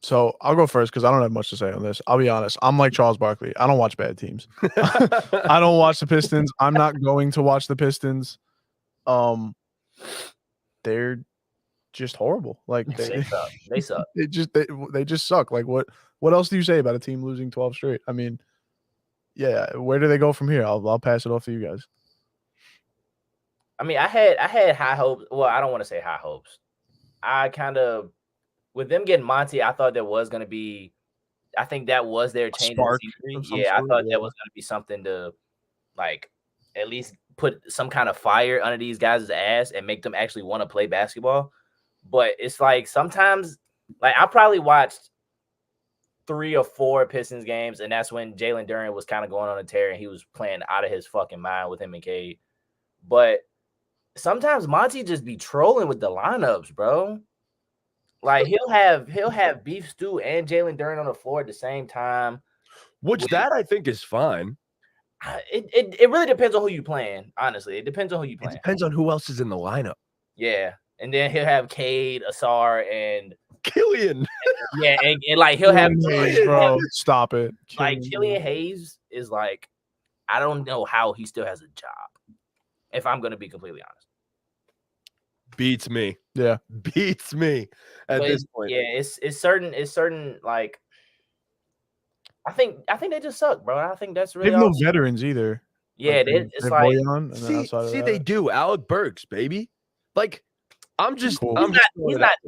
So I'll go first because I don't have much to say on this. I'll be honest. I'm like Charles Barkley. I don't watch bad teams. I don't watch the Pistons. I'm not going to watch the Pistons. They're just horrible. Like they suck. They suck. They just suck. Like what else do you say about a team losing 12 straight? I mean, yeah. Where do they go from here? I'll pass it off to you guys. I mean, I had high hopes. Well, I don't want to say high hopes. I kind of. With them getting Monty, I thought there was going to be – I think that was their change. Yeah, I thought that was going to be something to, like, at least put some kind of fire under these guys' ass and make them actually want to play basketball. But it's like sometimes – like, I probably watched 3 or 4 Pistons games, and that's when Jalen Duren was kind of going on a tear and he was playing out of his fucking mind with him and Cade. But sometimes Monty just be trolling with the lineups, bro. Like he'll have Beef Stew and Jalen Duren on the floor at the same time. Which that I think is fine. It really depends on who you playing. Honestly, it depends on who you playing. It depends on who else is in the lineup. Yeah, and then he'll have Cade, Asar, and Killian. Yeah, and like he'll have Hayes, bro. Stop it. Like Killian Hayes is like, I don't know how he still has a job. If I'm gonna be completely honest. Beats me. Yeah. Beats me at this point. Yeah, it's certain like I think they just suck, bro. I think that's really they have no veterans either. Yeah, like, it's like see they do. Alec Burks, baby. Like I'm just cool.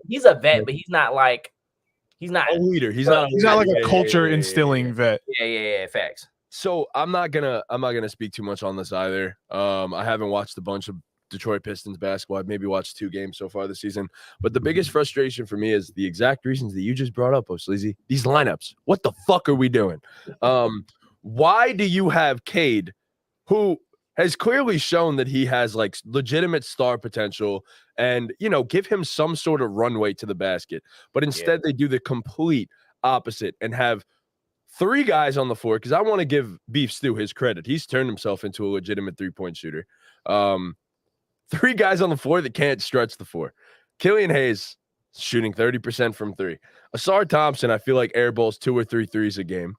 He's a vet, but he's not a leader. He's not like a culture instilling vet. Yeah, facts. So I'm not gonna speak too much on this either. I haven't watched a bunch of Detroit Pistons basketball. I've maybe watched 2 games so far this season. But the biggest frustration for me is the exact reasons that you just brought up, Sleazy. These lineups. What the fuck are we doing? Why do you have Cade, who has clearly shown that he has like legitimate star potential and, give him some sort of runway to the basket. But instead they do the complete opposite and have 3 guys on the floor, because I want to give Beef Stew his credit. He's turned himself into a legitimate 3-point shooter. 3 guys on the floor that can't stretch the floor. Killian Hayes shooting 30% from 3. Asar Thompson, I feel like airballs 2 or 3 threes a game.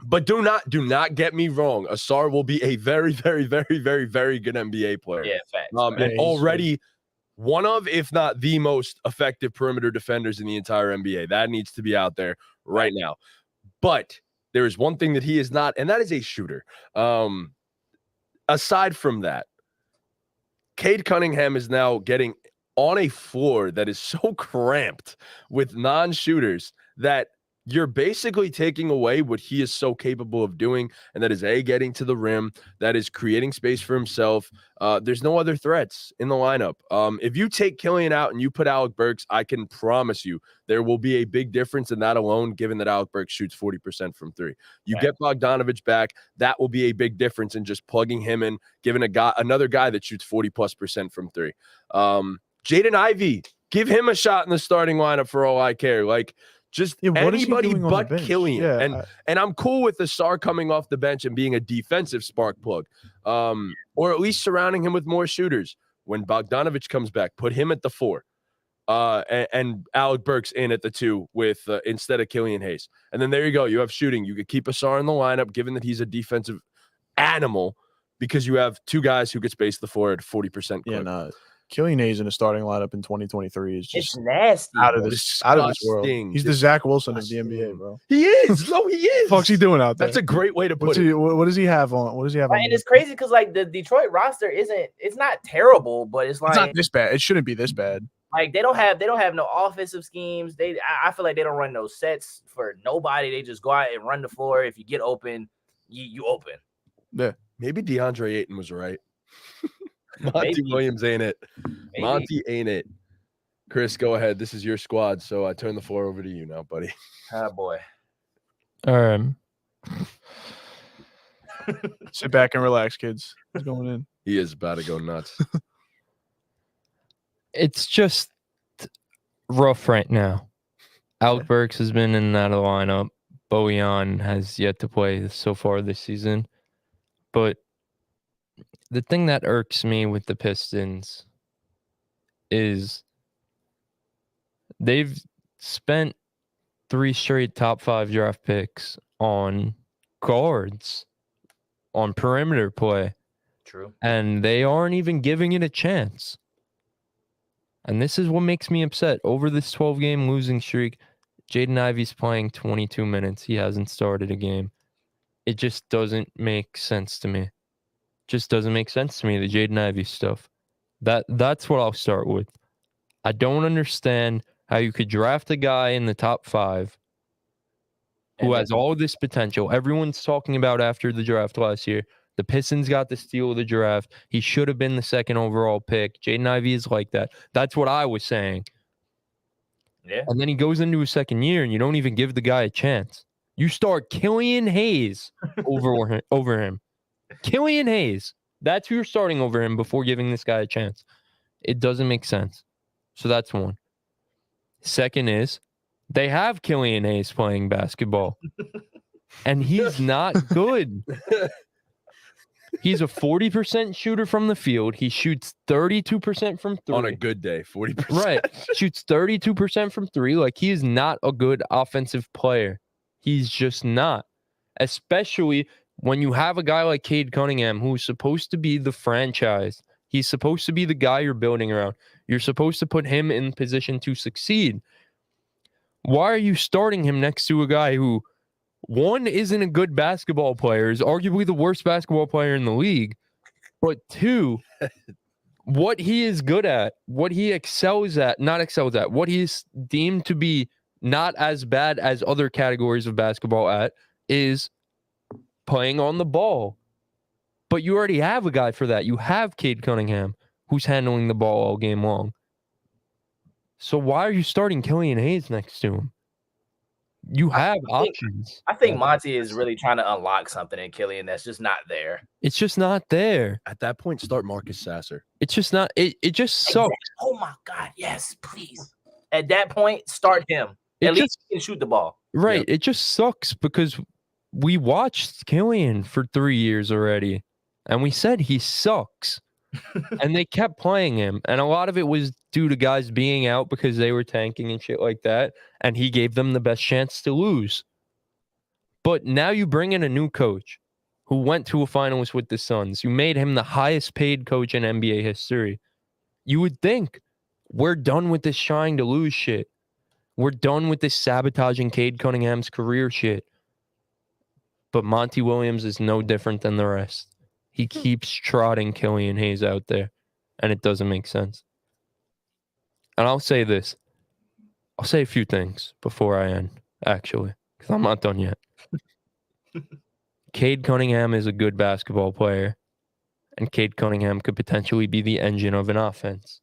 But do not get me wrong. Asar will be a very, very, very, very, very good NBA player. Yeah, facts. And already one of, if not the most effective perimeter defenders in the entire NBA. That needs to be out there right now. But there is one thing that he is not, and that is a shooter. Aside from that, Cade Cunningham is now getting on a floor that is so cramped with non-shooters that you're basically taking away what he is so capable of doing, and that is getting to the rim, that is creating space for himself. There's no other threats in the lineup. If you take Killian out and you put Alec Burks, I can promise you there will be a big difference in that alone, given that Alec Burks shoots 40% from three. You get Bogdanovich back, that will be a big difference in just plugging him in, giving another guy that shoots 40+% from three. Jaden Ivey, give him a shot in the starting lineup for all I care. Like, just anybody but Killian. And I'm cool with Asar coming off the bench and being a defensive spark plug, or at least surrounding him with more shooters. When Bogdanovich comes back, put him at the 4, and Alec Burks in at the 2 with instead of Killian Hayes. And then there you go. You have shooting. You could keep Asar in the lineup, given that he's a defensive animal, because you have 2 guys who could space the floor at 40% clip. Yeah, no. Killian Hayes in a starting lineup in 2023 is just nasty. out of this world. He's the Zach Wilson of the NBA, bro. He is. No, he is. What's he doing out there? That's a great way to put it. What does he have on? What does he have on? And it's crazy because like the Detroit roster it's not terrible, but it's like it's not this bad. It shouldn't be this bad. Like they don't have no offensive schemes. I feel like they don't run no sets for nobody. They just go out and run the floor. If you get open, you open. Yeah. Maybe DeAndre Ayton was right. Monty Williams ain't it. Maybe. Monty ain't it. Chris, go ahead. This is your squad, so I turn the floor over to you now, buddy. Oh, boy. All right. Sit back and relax, kids. He's going in. He is about to go nuts. It's just rough right now. Alec Burks has been in and out of the lineup. Bojan has yet to play so far this season. But the thing that irks me with the Pistons is they've spent 3 straight top 5 draft picks on guards, on perimeter play. True. And they aren't even giving it a chance. And this is what makes me upset. Over this 12-game losing streak, Jaden Ivey's playing 22 minutes. He hasn't started a game. It just doesn't make sense to me. Just doesn't make sense to me, the Jaden Ivey stuff. That's what I'll start with. I don't understand how you could draft a guy in the top 5 who has all this potential. Everyone's talking about after the draft last year. The Pistons got the steal of the draft. He should have been the 2nd overall pick. Jaden Ivey is like that. That's what I was saying. Yeah. And then he goes into his 2nd year, and you don't even give the guy a chance. You start Killian Hayes over him. Killian Hayes. That's who you're starting over him before giving this guy a chance. It doesn't make sense. So that's one. Second is, they have Killian Hayes playing basketball. And he's not good. He's a 40% shooter from the field. He shoots 32% from 3. On a good day, 40%. Right. Shoots 32% from 3. Like, he is not a good offensive player. He's just not. Especially when you have a guy like Cade Cunningham, who's supposed to be the franchise. He's supposed to be the guy you're building around. You're supposed to put him in position to succeed. Why are you starting him next to a guy who, 1, isn't a good basketball player, is arguably the worst basketball player in the league, but 2, what he is good at, what he what he is deemed to be not as bad as other categories of basketball at, is playing on the ball. But you already have a guy for that. You have Cade Cunningham, who's handling the ball all game long. So why are you starting Killian Hayes next to him? You have options. I think Monty is really trying to unlock something in Killian that's just not there. It's just not there. At that point, start Marcus Sasser. It's just not. It just sucks. Oh my God! Yes, please. At that point, start him. At least he can shoot the ball. Right. Yep. It just sucks because we watched Killian for 3 years already, and we said he sucks. And they kept playing him, and a lot of it was due to guys being out because they were tanking and shit like that, and he gave them the best chance to lose. But now you bring in a new coach who went to a finalist with the Suns. You made him the highest paid coach in NBA history. You would think we're done with this trying to lose shit. We're done with this sabotaging Cade Cunningham's career shit. But Monty Williams is no different than the rest. He keeps trotting Killian Hayes out there, and it doesn't make sense. And I'll say this. I'll say a few things before I end, actually, because I'm not done yet. Cade Cunningham is a good basketball player, and Cade Cunningham could potentially be the engine of an offense.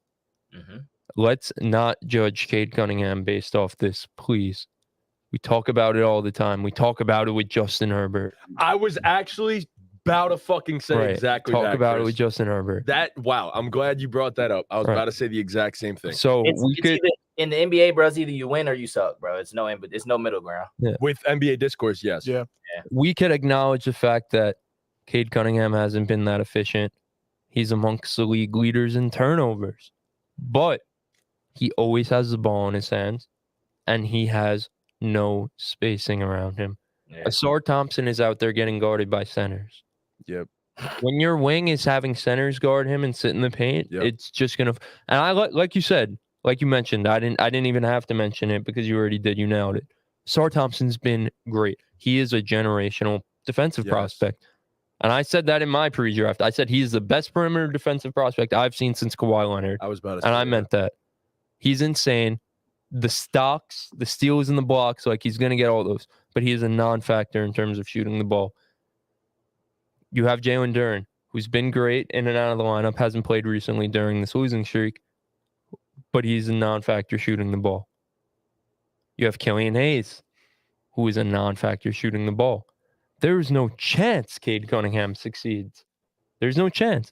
Mm-hmm. Let's not judge Cade Cunningham based off this, please. We talk about it all the time. We talk about it with Justin Herbert. I was actually about to fucking say exactly that. Talk about it Chris. with Justin Herbert. Wow, I'm glad you brought that up. I was about to say the exact same thing. So It's either, in the NBA, bro, it's either you win or you suck, bro. It's no middle ground. Yeah. With NBA discourse, yes. Yeah. We could acknowledge the fact that Cade Cunningham hasn't been that efficient. He's amongst the league leaders in turnovers. But he always has the ball in his hands, and he has no spacing around him. Yeah. Asar Thompson is out there getting guarded by centers. Yep. When your wing is having centers guard him and sit in the paint, it's just gonna. And I like you said, like you mentioned, I didn't even have to mention it because you already did. You nailed it. Asar Thompson's been great. He is a generational defensive prospect. And I said that in my pre-draft. I said he's the best perimeter defensive prospect I've seen since Kawhi Leonard. I was about to say and I meant that. He's insane. The stocks, the steals, and the blocks, like he's going to get all those. But he is a non-factor in terms of shooting the ball. You have Jalen Duren, who's been great in and out of the lineup, hasn't played recently during this losing streak, but he's a non-factor shooting the ball. You have Killian Hayes, who is a non-factor shooting the ball. There is no chance Cade Cunningham succeeds. There's no chance.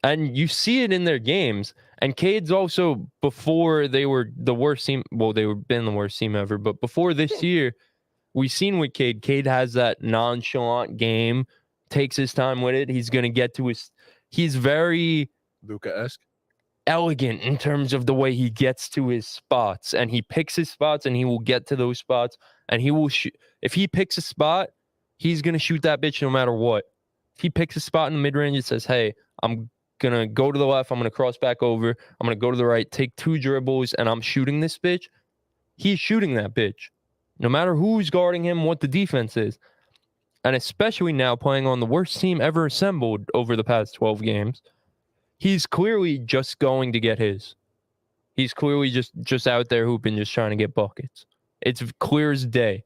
And you see it in their games. And Cade's also, before they were the worst team, well, they were been the worst team ever, but before this year, we've seen with Cade. Cade has that nonchalant game, takes his time with it. He's going to get to he's very Luka-esque, elegant in terms of the way he gets to his spots, and he picks his spots, and he will get to those spots, and he will shoot. If he picks a spot, he's going to shoot that bitch no matter what. If he picks a spot in the mid-range, it says, hey, I'm going to go to the left, I'm going to cross back over, I'm going to go to the right, take 2 dribbles, and I'm shooting this bitch. He's shooting that bitch. No matter who's guarding him, what the defense is. And especially now playing on the worst team ever assembled over the past 12 games, he's clearly just going to get his. He's clearly just out there hooping, just trying to get buckets. It's clear as day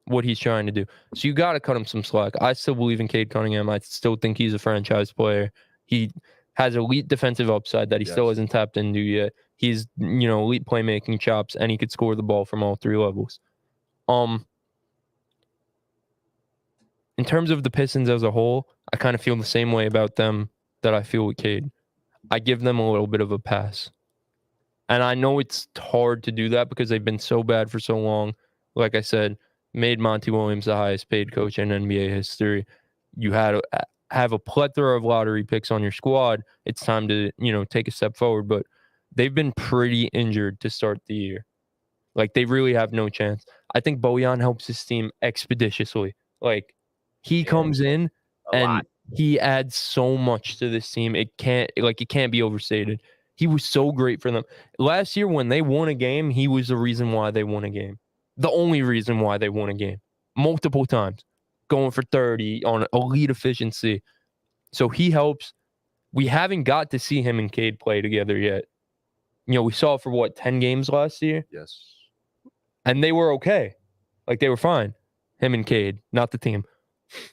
what he's trying to do. So you got to cut him some slack. I still believe in Cade Cunningham. I still think he's a franchise player. He has elite defensive upside that he still hasn't tapped into yet. He's, elite playmaking chops, and he could score the ball from all 3 levels. In terms of the Pistons as a whole, I kind of feel the same way about them that I feel with Cade. I give them a little bit of a pass. And I know it's hard to do that because they've been so bad for so long. Like I said, made Monty Williams the highest paid coach in NBA history. You have a plethora of lottery picks on your squad. It's time to, take a step forward. But they've been pretty injured to start the year. Like, they really have no chance. I think Bojan helps his team expeditiously. Like, he comes in and he adds so much to this team. It can't be overstated. He was so great for them. Last year when they won a game, he was the reason why they won a game. The only reason why they won a game. Multiple times. Going for 30 on elite efficiency. So he helps. We haven't got to see him and Cade play together yet. We saw it for 10 games last year? Yes. And they were okay. Like, they were fine. Him and Cade, not the team.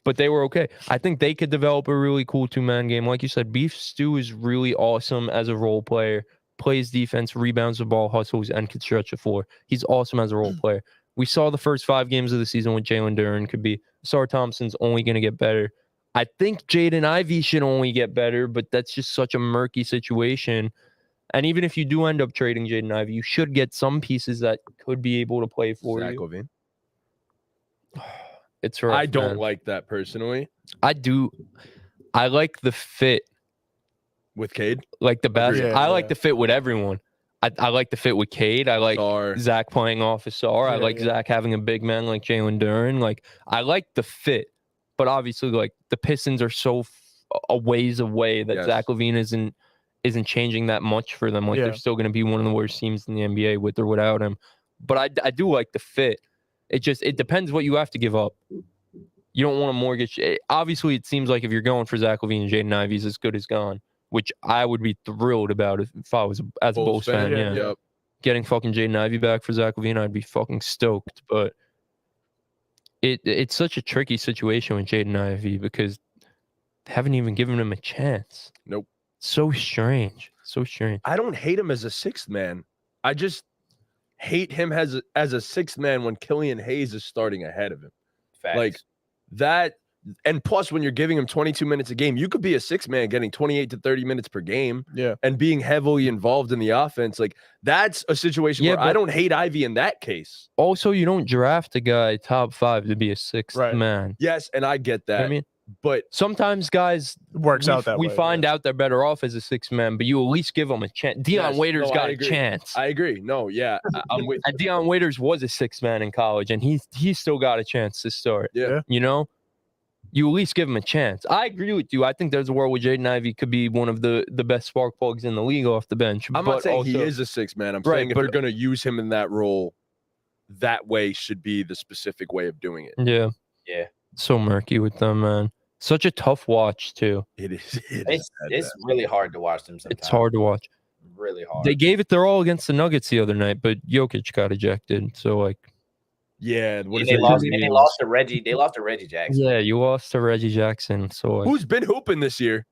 But they were okay. I think they could develop a really cool 2-man game. Like you said, Beef Stew is really awesome as a role player. Plays defense, rebounds the ball, hustles, and can stretch the floor. He's awesome as a role player. We saw the first 5 games of the season with Jalen Duren could be. Asar Thompson's only going to get better. I think Jaden Ivey should only get better, but that's just such a murky situation. And even if you do end up trading Jaden Ivey, you should get some pieces that could be able to play for Zach you. LaVine. It's rough, I don't man. like that personally. I do. I like the fit with Cade. like the best. Yeah, I like the fit with everyone. I like the fit with Cade. I like Star. Zach playing off as Sar. I Yeah, like yeah. Zach having a big man like Jalen Duren. Like I like the fit, but obviously like the Pistons are so a ways away that Yes. Zach LaVine isn't changing that much for them. Like Yeah. they're still going to be one of the worst teams in the NBA with or without him. But I do like the fit. It depends what you have to give up. You don't want to mortgage. Obviously, it seems like if you're going for Zach LaVine and Jaden Ivey's as good as gone, which I would be thrilled about if I was as a Bulls fan. fan, Yeah. Yep. Getting fucking Jaden Ivey back for Zach LaVine, I'd be fucking stoked. But it's such a tricky situation with Jaden Ivey because they haven't even given him a chance. Nope. So strange. So strange. I don't hate him as a sixth man. I just hate him as a sixth man when Killian Hayes is starting ahead of him. Facts. Like that. And plus, when you're giving him 22 minutes a game, you could be a six man getting 28 to 30 minutes per game Yeah. and being heavily involved in the offense. Like that's a situation Yeah, where I but- don't hate Ivy in that case. Also, you don't draft a guy top 5 to be a sixth Right. man. Yes, and I get You know that. what I mean, But sometimes guys Works out that we way. find yeah. out they're better off as a sixth man, but you at least give them a chance. Deion Yes, Waiters no, I got a agree. chance. I agree. No, yeah, I'm with And Deion Waiters was a sixth man in college, and he still got a chance to start. Yeah. You know, you at least give him a chance. I agree with you. I think there's a world where Jaden Ivey could be one of the best spark plugs in the league off the bench. I'm but not saying he also- is a six man. I'm Right, saying if but- you're going to use him in that role, that way should be the specific way of doing it. Yeah. Yeah. So murky with them, man. Such a tough watch too. It is. It's really hard to watch them sometimes. It's hard to watch. Really hard. They gave it their all against the Nuggets the other night, but Jokic got ejected. So like, Yeah. What and is they that lost. even And they mean? lost to Reggie. They lost to Reggie Jackson. yeah, you lost to Reggie Jackson. So like, Who's been hooping this year?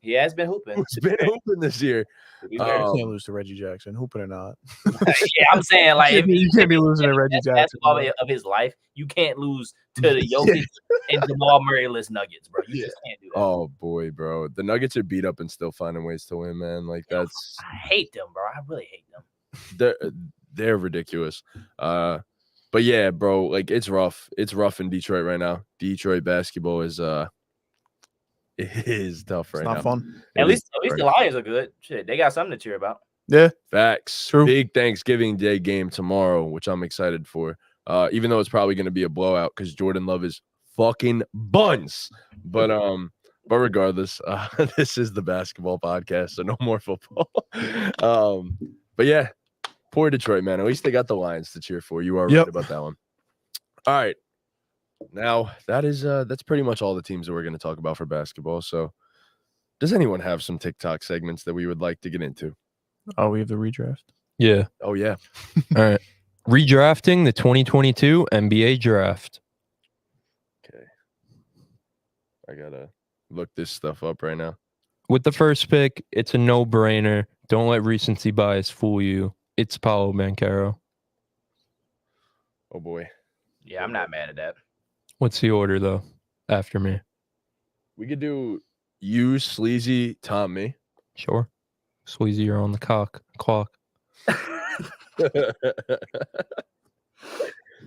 He has been hooping. Who's been hooping this year? To be fair. Oh. You can't lose to Reggie Jackson, hooping or not. Yeah, I'm saying like if You can't be losing to Reggie Jackson. basketball bro. of his life, you can't lose to the Jokic and Jamal Murray-less Nuggets, bro. You just can't do that. Oh boy, bro. The Nuggets are beat up and still finding ways to win, man. Like that's I hate them, bro. I really hate them. they're ridiculous. But yeah, bro, like it's rough. It's rough in Detroit right now. Detroit basketball is it is tough right It's not now. fun. It At is least right the Lions are good. Shit, they got something to cheer about. Yeah. Facts. True. Big Thanksgiving Day game tomorrow, which I'm excited for. Even though it's probably going to be a blowout because Jordan Love is fucking buns. But regardless, this is the basketball podcast, so no more football. But yeah, poor Detroit, man. At least they got the Lions to cheer for. You are Yep. right about that one. All right. Now that's pretty much all the teams that we're going to talk about for basketball. So does anyone have some TikTok segments that we would like to get into? Oh, we have the redraft. yeah. Oh yeah. All right. Redrafting the 2022 NBA draft. Okay. I gotta look this stuff up right now. With the first pick, it's a no-brainer. Don't let recency bias fool you. It's Paolo Banchero. Oh boy. Yeah, I'm not mad at that. What's the order though? After me. We could do you, Sleazy, Tom, me. Sure. Sleazy, you're on the clock.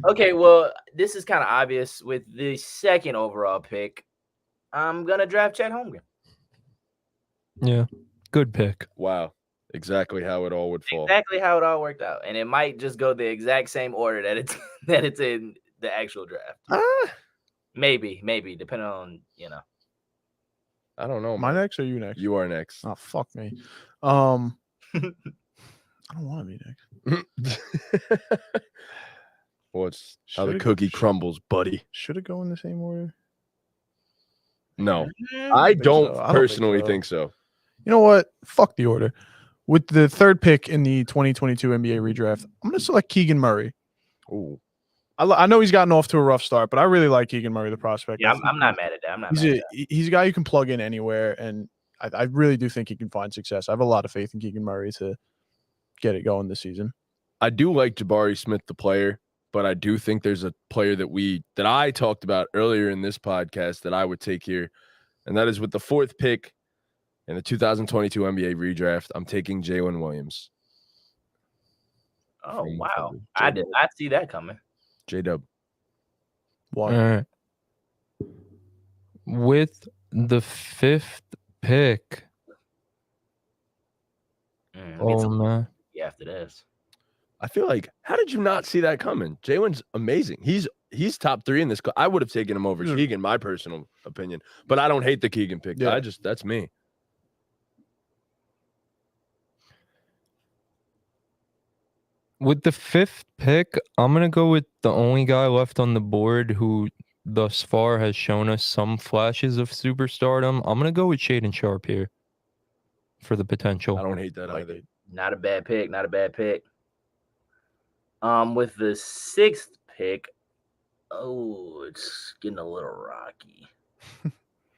Okay, well, this is kind of obvious. With the second overall pick, I'm gonna draft Chet Holmgren. Yeah. Good pick. Wow. Exactly how it all would fall. Exactly how it all worked out, and it might just go the exact same order that it's that it's in the actual draft. Maybe, depending on I don't know. Am I man. next or you next? You are next. Oh, fuck me. I don't want to be next. Well, it's how the Shoulda- cookie crumbles, buddy. Should it go in the same order? No, Mm, I think don't so. I don't think personally so. think so. You know what? Fuck the order. With the third pick in the 2022 NBA redraft, I'm going to select Keegan Murray. Ooh. I know he's gotten off to a rough start, but I really like Keegan Murray, the prospect. Yeah, I think I'm not mad at that. I'm not He's mad at he's a guy you can plug in anywhere, and I really do think he can find success. I have a lot of faith in Keegan Murray to get it going this season. I do like Jabari Smith, the player, but I do think there's a player that I talked about earlier in this podcast that I would take here, and that is with the fourth pick in the 2022 NBA redraft. I'm taking Jalen Williams. that. Oh from wow, J-Dub. I did not see that coming. J-Dub. Why? All right. With the fifth pick. Me Oh too. man. Yeah, after this. I feel like, how did you not see that coming? Jalen's amazing. He's top 3 in this. I would have taken him over Keegan, my personal opinion. But I don't hate the Keegan pick. Yeah. That's me. With the 5th pick, I'm going to go with the only guy left on the board who thus far has shown us some flashes of superstardom. I'm going to go with Shaden Sharp here for the potential. I don't hate that either. Not a bad pick. Not a bad pick. With the 6th pick, it's getting a little rocky.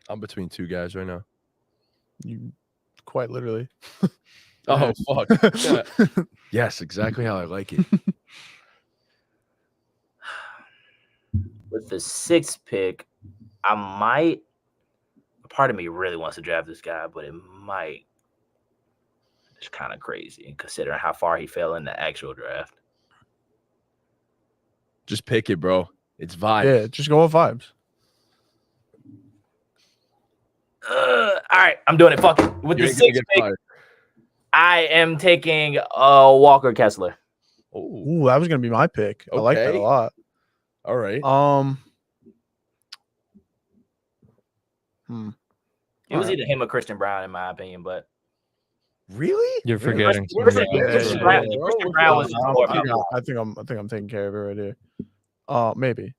I'm between 2 guys right now. You quite literally. Oh, fuck. Yeah. Yes, exactly how I like it. With the 6th pick, part of me really wants to draft this guy, but it's kind of crazy considering how far he fell in the actual draft. Just pick it, bro. It's vibes. Yeah, just go with vibes. All right, I'm doing it. Fuck it. With the 6th pick, I am taking Walker Kessler. Ooh, that was gonna be my pick. I like that a lot. All right. It was either him or Christian Brown, in my opinion, but really, you're forgetting. Christian Brown was more. I think I'm taking care of it right here. Maybe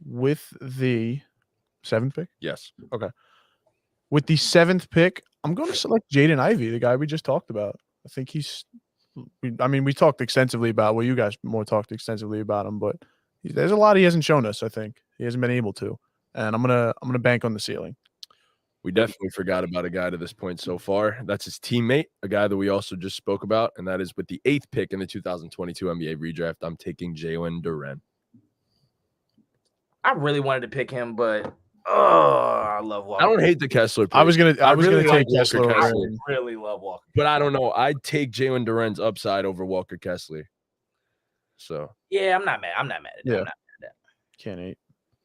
with the 7th pick. Yes. Okay. With the 7th pick, I'm going to select Jaden Ivey, the guy we just talked about. I think we talked extensively about. Well, you guys more talked extensively about him, but there's a lot he hasn't shown us. I think he hasn't been able to, and I'm gonna bank on the ceiling. We definitely forgot about a guy to this point so far. That's his teammate, a guy that we also just spoke about, and that is with the 8th pick in the 2022 NBA redraft. I'm taking Jalen Duren. I really wanted to pick him, but I love Walker. I don't hate the Kessler pick. I was gonna take Kessler. I really love Walker, but I don't know. I'd take Jalen Duren's upside over Walker Kessler. So yeah, I'm not mad. I'm not mad at that. Yeah. I'm not mad at that. Can't hate.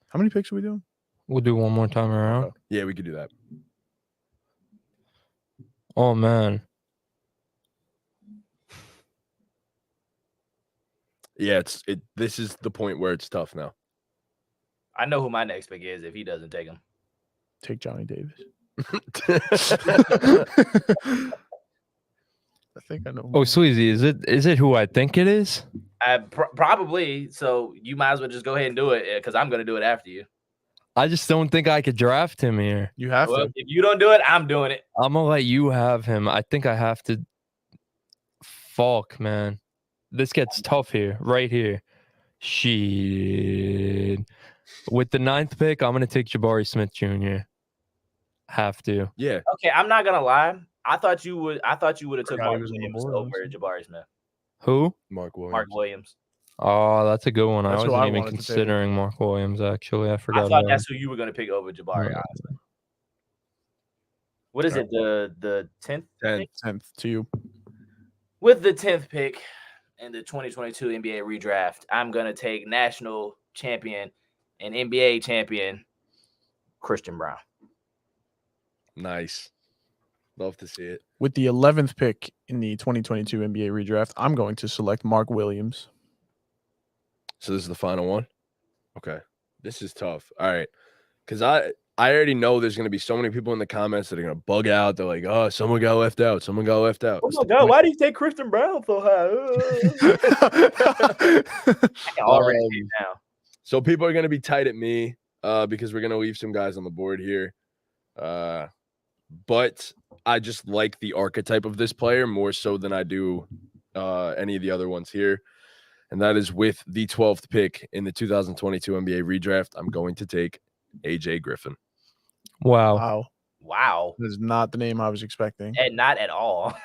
How many picks are we doing? We'll do one more time around. yeah, we could do that. Oh, man. Yeah, this is the point where it's tough now. I know who my next pick is if he doesn't take him. Take Johnny Davis. I think I know. Oh, Sleazy, is it who I think it is? Probably. So you might as well just go ahead and do it because I'm going to do it after you. I just don't think I could draft him here. You have to. If you don't do it, I'm doing it. I'm going to let you have him. I think I have to. Fuck, man. This gets tough here. Right here. Shit. With the 9th pick, I'm going to take Jabari Smith Jr. Have to. Yeah. Okay, I'm not going to lie. I thought you would have took Forgot he Mark was on the Williams board, over honestly. Jabari Smith. Who? Mark Williams. Mark Williams. Oh, that's a good one. That's I who wasn't I even wanted to take. considering Mark Williams, actually. I forgot I thought that's who you were going to pick over Jabari, honestly. What is it? The 10th? 10th to you. With the 10th pick in the 2022 NBA redraft, I'm going to take national champion and NBA champion Christian Brown. Nice. Love to see it. With the 11th pick in the 2022 NBA redraft, I'm going to select Mark Williams. So this is the final one? Okay. This is tough. All right. Because I already know there's going to be so many people in the comments that are going to bug out. They're like, oh, someone got left out. Someone got left out. Oh, my God. Why do you take Christian Brown so high? I can already see it now. So people are going to be tight at me because we're going to leave some guys on the board here. But I just like the archetype of this player more so than I do any of the other ones here. And that is with the 12th pick in the 2022 NBA redraft. I'm going to take AJ Griffin. Wow. Wow. That is not the name I was expecting. And not at all.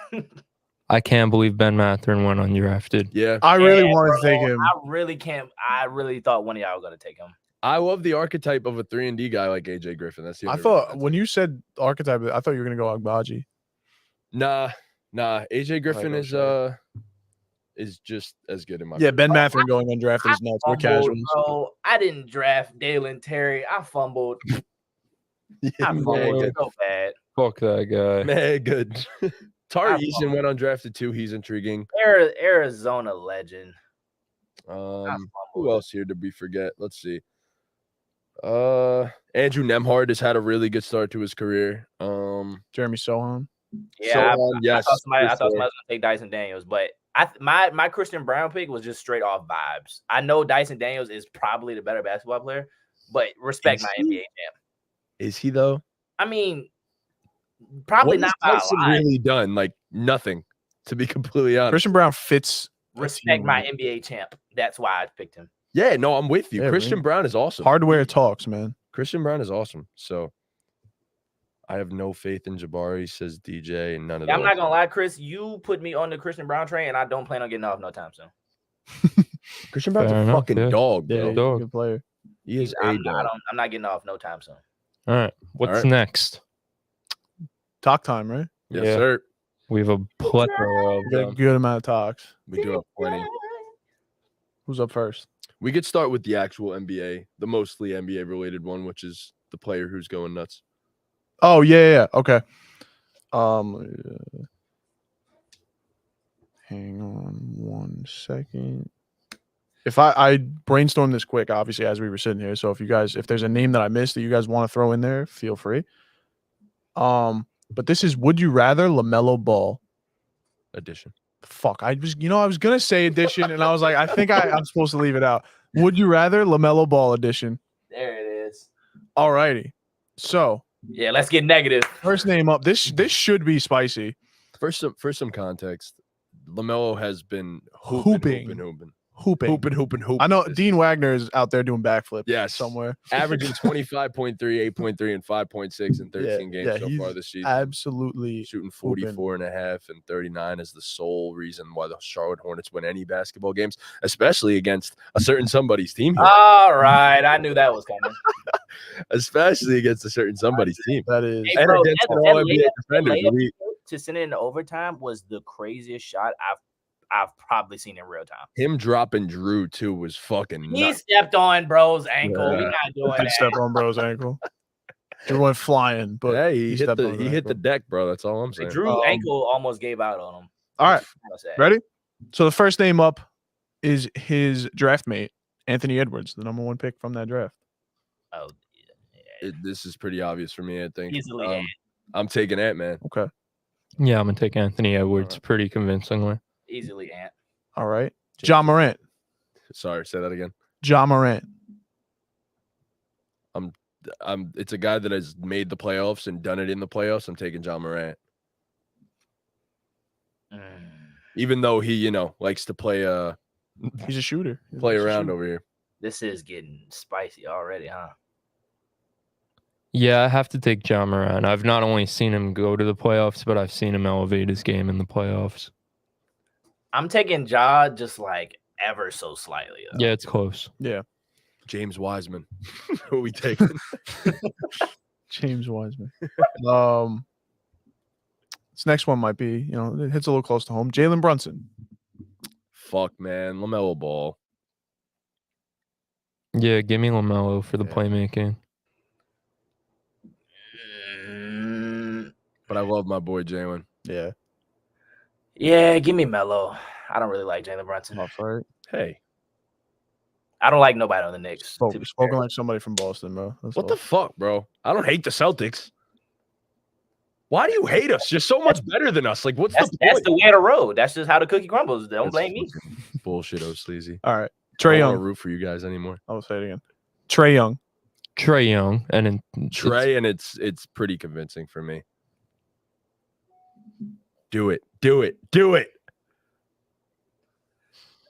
I can't believe Ben Mathurin went undrafted. Yeah. I really wanted to take him. I really thought one of y'all were going to take him. I love the archetype of a 3-and-D guy like AJ Griffin. That's the I only thought reason when you said archetype, I thought you were going to go Agbaji. Nah. AJ Griffin go is just as good in my Yeah, Ben Mathurin going undrafted is nuts. We're casuals. Bro. I didn't draft Dalen Terry. I fumbled. I fumbled so bad. Fuck that guy. Man, good. Tari Eason went undrafted too. He's intriguing. Arizona legend. Who else here did we forget? Let's see. Andrew Nemhard has had a really good start to his career. Jeremy Sohan. Yeah, yes. I thought somebody was gonna take Dyson Daniels, but my Christian Brown pick was just straight off vibes. I know Dyson Daniels is probably the better basketball player, but respect my NBA champ. Is he though? I mean, probably not. What has Dyson really done? Like nothing, to be completely honest. Christian Brown fits. Respect my NBA champ. That's why I picked him. Yeah, no, I'm with you. Yeah, Christian Brown is awesome. Hardware talks, man. Christian Brown is awesome. So I have no faith in Jabari, says DJ, and none of that. I'm not gonna lie, Chris. You put me on the Christian Brown train, and I don't plan on getting off no time soon. Christian Brown's a fucking dog, bro. Yeah, he's a good player. He is a dog. I'm not getting off no time soon. All right. What's next? Talk time, right? Yes, sir. We have a plethora of We got a good amount of talks. We do have plenty. Who's up first? We could start with the actual NBA, the mostly NBA related one, which is the player who's going nuts. Oh, yeah. Okay. Hang on 1 second. If I brainstorm this quick, obviously, as we were sitting here. So if there's a name that I missed that you guys want to throw in there, feel free. But this is Would You Rather LaMelo Ball edition. Fuck, I was gonna say edition, and I was like, I think I'm supposed to leave it out. Would you rather LaMelo Ball edition? There it is. All righty. So yeah, let's get negative. First name up. This should be spicy. For some context, LaMelo has been hooping. I know Dean Wagner is out there doing backflips somewhere. Averaging 25.3, 8.3, and 5.6 in 13 games so far this season. Absolutely shooting 44.5 and 39 is the sole reason why the Charlotte Hornets win any basketball games, especially against a certain somebody's team. All right. I knew that was coming. Especially against a certain somebody's team. That is. Hey, bro, against an all-NBA defender. To send it in overtime was the craziest shot I've probably seen in real time. Him dropping Drew too was fucking nuts. He stepped on bro's ankle. We're not doing that. Stepped on bro's ankle. Drew went flying, but hey, he hit the deck, bro. That's all I'm saying. Drew ankle almost gave out on him. All right, ready? So the first name up is his draft mate, Anthony Edwards, the number 1 pick from that draft. Oh, yeah. This is pretty obvious for me. I think easily. Ant. I'm taking Ant, man. Okay. Yeah, I'm gonna take Anthony Edwards pretty convincingly. Easily Ant. All right. John Morant. Sorry, say that again. John Morant. It's a guy that has made the playoffs and done it in the playoffs. I'm taking John Morant. Even though he, likes to play he's a shooter. Play around over here. This is getting spicy already, huh? Yeah, I have to take John Morant. I've not only seen him go to the playoffs, but I've seen him elevate his game in the playoffs. I'm taking Ja just like ever so slightly. Though. Yeah, it's close. Yeah. James Wiseman. Who are we taking? James Wiseman. This next one might be, it hits a little close to home. Jalen Brunson. Fuck, man. LaMelo Ball. Yeah, give me LaMelo for the playmaking. But I love my boy Jalen. Yeah. Yeah, give me Melo. I don't really like Jalen Brunson. That's right. Hey. I don't like nobody on the Knicks. Spoken like somebody from Boston, bro. What the fuck, bro? I don't hate the Celtics. Why do you hate us? You're so much better than us. Like, that's the way of the road. That's just how the cookie crumbles. Don't blame me. Bullshit, sleazy. All right. Trae Young. I don't root for you guys anymore. I'll say it again. Trae Young. And it's pretty convincing for me. Do it.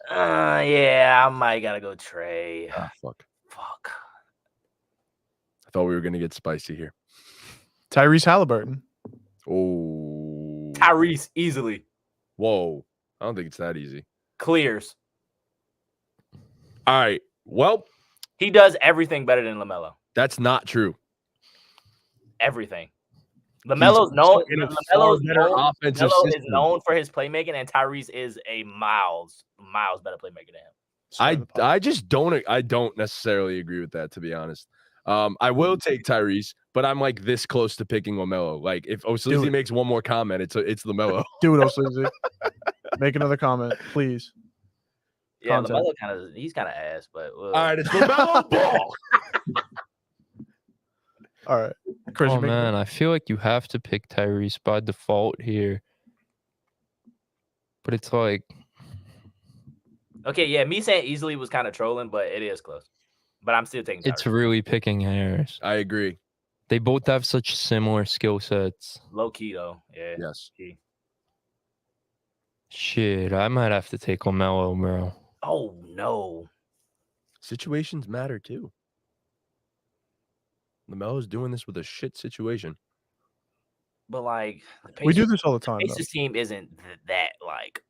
Yeah, I might gotta go Trae. Fuck. I thought we were gonna get spicy here. Tyrese Halliburton. Oh. Tyrese easily. Whoa. I don't think it's that easy. Clears. All right. Well, he does everything better than LaMelo. That's not true. Everything. LaMelo's known. LaMelo is known for his playmaking, and Tyrese is a miles better playmaker than him. I just don't necessarily agree with that, to be honest. I will take Tyrese, but I'm like this close to picking LaMelo. Like if Osleezy makes one more comment, it's LaMelo. Do it, Osleezy. Make another comment, please. Yeah, Content. LaMelo he's kind of ass, but All right, it's LaMelo Ball. All right, Chris. Oh man, I feel like you have to pick Tyrese by default here, but it's like, okay, yeah, me saying easily was kind of trolling, but it is close. But I'm still taking Tyrese. it's really picking hairs. I agree. They both have such similar skill sets. Low key though. Yeah. Yes. Key. Shit, I might have to take LaMelo, bro. Oh no. Situations matter too. LaMelo's doing this with a shit situation. But like we do this all the time. Pacers team isn't that like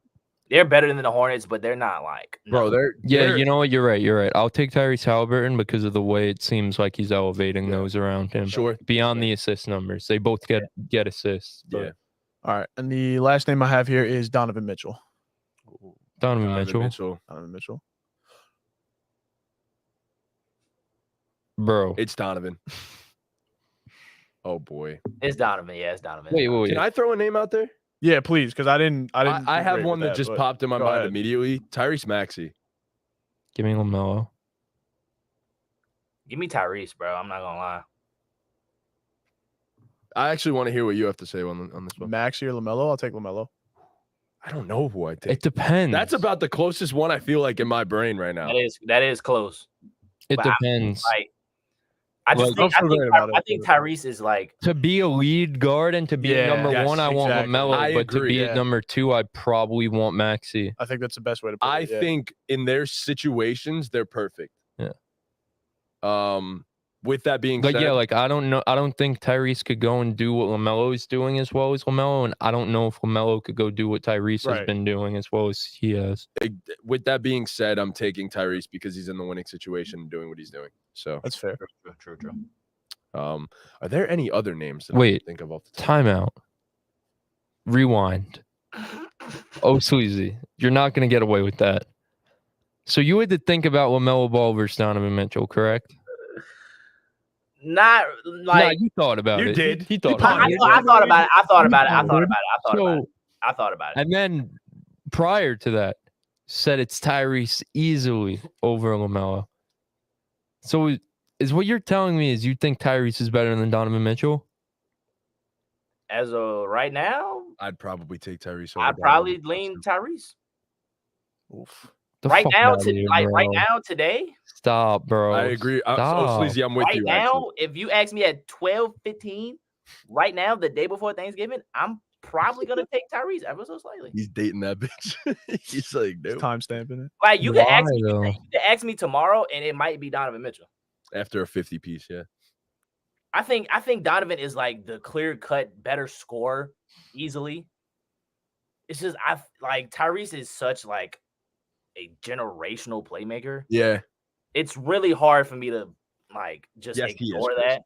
they're better than the Hornets, but they're not like Bro, they're you know what? You're right. I'll take Tyrese Halliburton because of the way it seems like he's elevating those around him. Sure. Beyond the assist numbers, they both get assists. Yeah. All right, and the last name I have here is Donovan Mitchell. Donovan Mitchell. Donovan Mitchell. Bro. It's Donovan. Oh boy. It's Donovan. Yeah, it's Donovan. Wait. Can I throw a name out there? Yeah, please, because I didn't. I have one that just popped in my mind ahead. immediately. Tyrese Maxey. Give me LaMelo. Give me Tyrese, bro. I'm not gonna lie. I actually want to hear what you have to say on this one. Maxey or LaMelo? I'll take LaMelo. I don't know who I take. It depends. That's about the closest one I feel like in my brain right now. That is close. It But depends. I think Tyrese is like to be a lead guard and to be number one, I want LaMelo. But to be at number two, I probably want Maxey. I think that's the best way to put it. I think in their situations, they're perfect. Yeah. With that being said, I don't know. I don't think Tyrese could go and do what LaMelo is doing as well as LaMelo, and I don't know if LaMelo could go do what Tyrese has been doing as well as he has. With that being said, I'm taking Tyrese because he's in the winning situation and doing what he's doing. So that's fair. True. Are there any other names that I can think of off the top? Timeout. Rewind. Oh, Sleazy, you're not going to get away with that. So you had to think about LaMelo Ball versus Donovan Mitchell, correct? Not like you thought about it. You did. He thought about it. I thought about it. And then prior to that, said it's Tyrese easily over LaMelo. So is what you're telling me is you think Tyrese is better than Donovan Mitchell? As of right now, I'd probably take Tyrese. I'd probably lean Tyrese. Oof. Right now, today. Stop, bro. I agree. Sleazy, I'm with you. Right now, if you ask me at 12:15, right now, the day before Thanksgiving, I'm probably gonna take Tyrese ever so slightly. He's dating that bitch. He's like, no. Time stamping it. Like you can ask me tomorrow, and it might be Donovan Mitchell after a 50 piece. Yeah. I think Donovan is like the clear cut better scorer easily. It's just Tyrese is such like a generational playmaker. Yeah. It's really hard for me to just ignore that.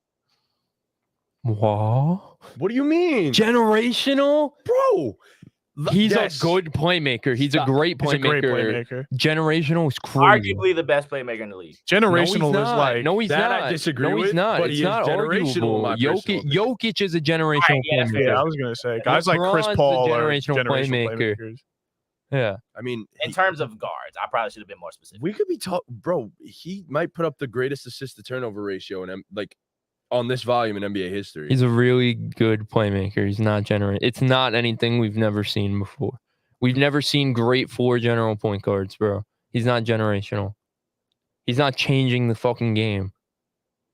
What do you mean? Generational? Bro. He's a good playmaker. He's a great playmaker. He's a great playmaker. Generational is crazy. Arguably the best playmaker in the league. Generational is like no, he's not. I disagree no, he's with, not. but It's he not is generational. Jokic is a generational playmaker. Yeah, I was gonna say guys like Chris Paul are generational playmakers. Yeah. I mean, in terms of guards, I probably should have been more specific. We could be bro. He might put up the greatest assist to turnover ratio in on this volume in NBA history. He's a really good playmaker. He's not It's not anything we've never seen before. We've never seen great floor general point guards, bro. He's not generational. He's not changing the fucking game.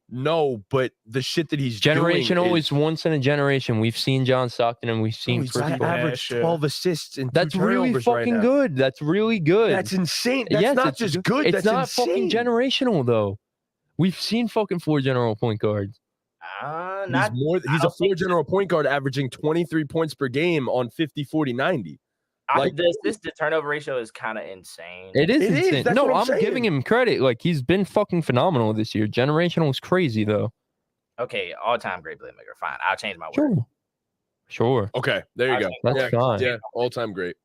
No, but the shit that he's generational doing is once in a generation. We've seen John Stockton and we've seen he's average 12 assists and that's really fucking good. That's really good. That's insane. That's not just good. It's not fucking generational though. We've seen fucking floor general point guards. He's a floor general point guard averaging 23 points per game on 50, 40, 90. This turnover ratio is kind of insane. It is insane. No, I'm giving him credit. Like he's been fucking phenomenal this year. Generational is crazy though. Okay, all-time great playmaker. Fine, I'll change my word. Sure. Okay, there you go. That's fine. Yeah, all-time great.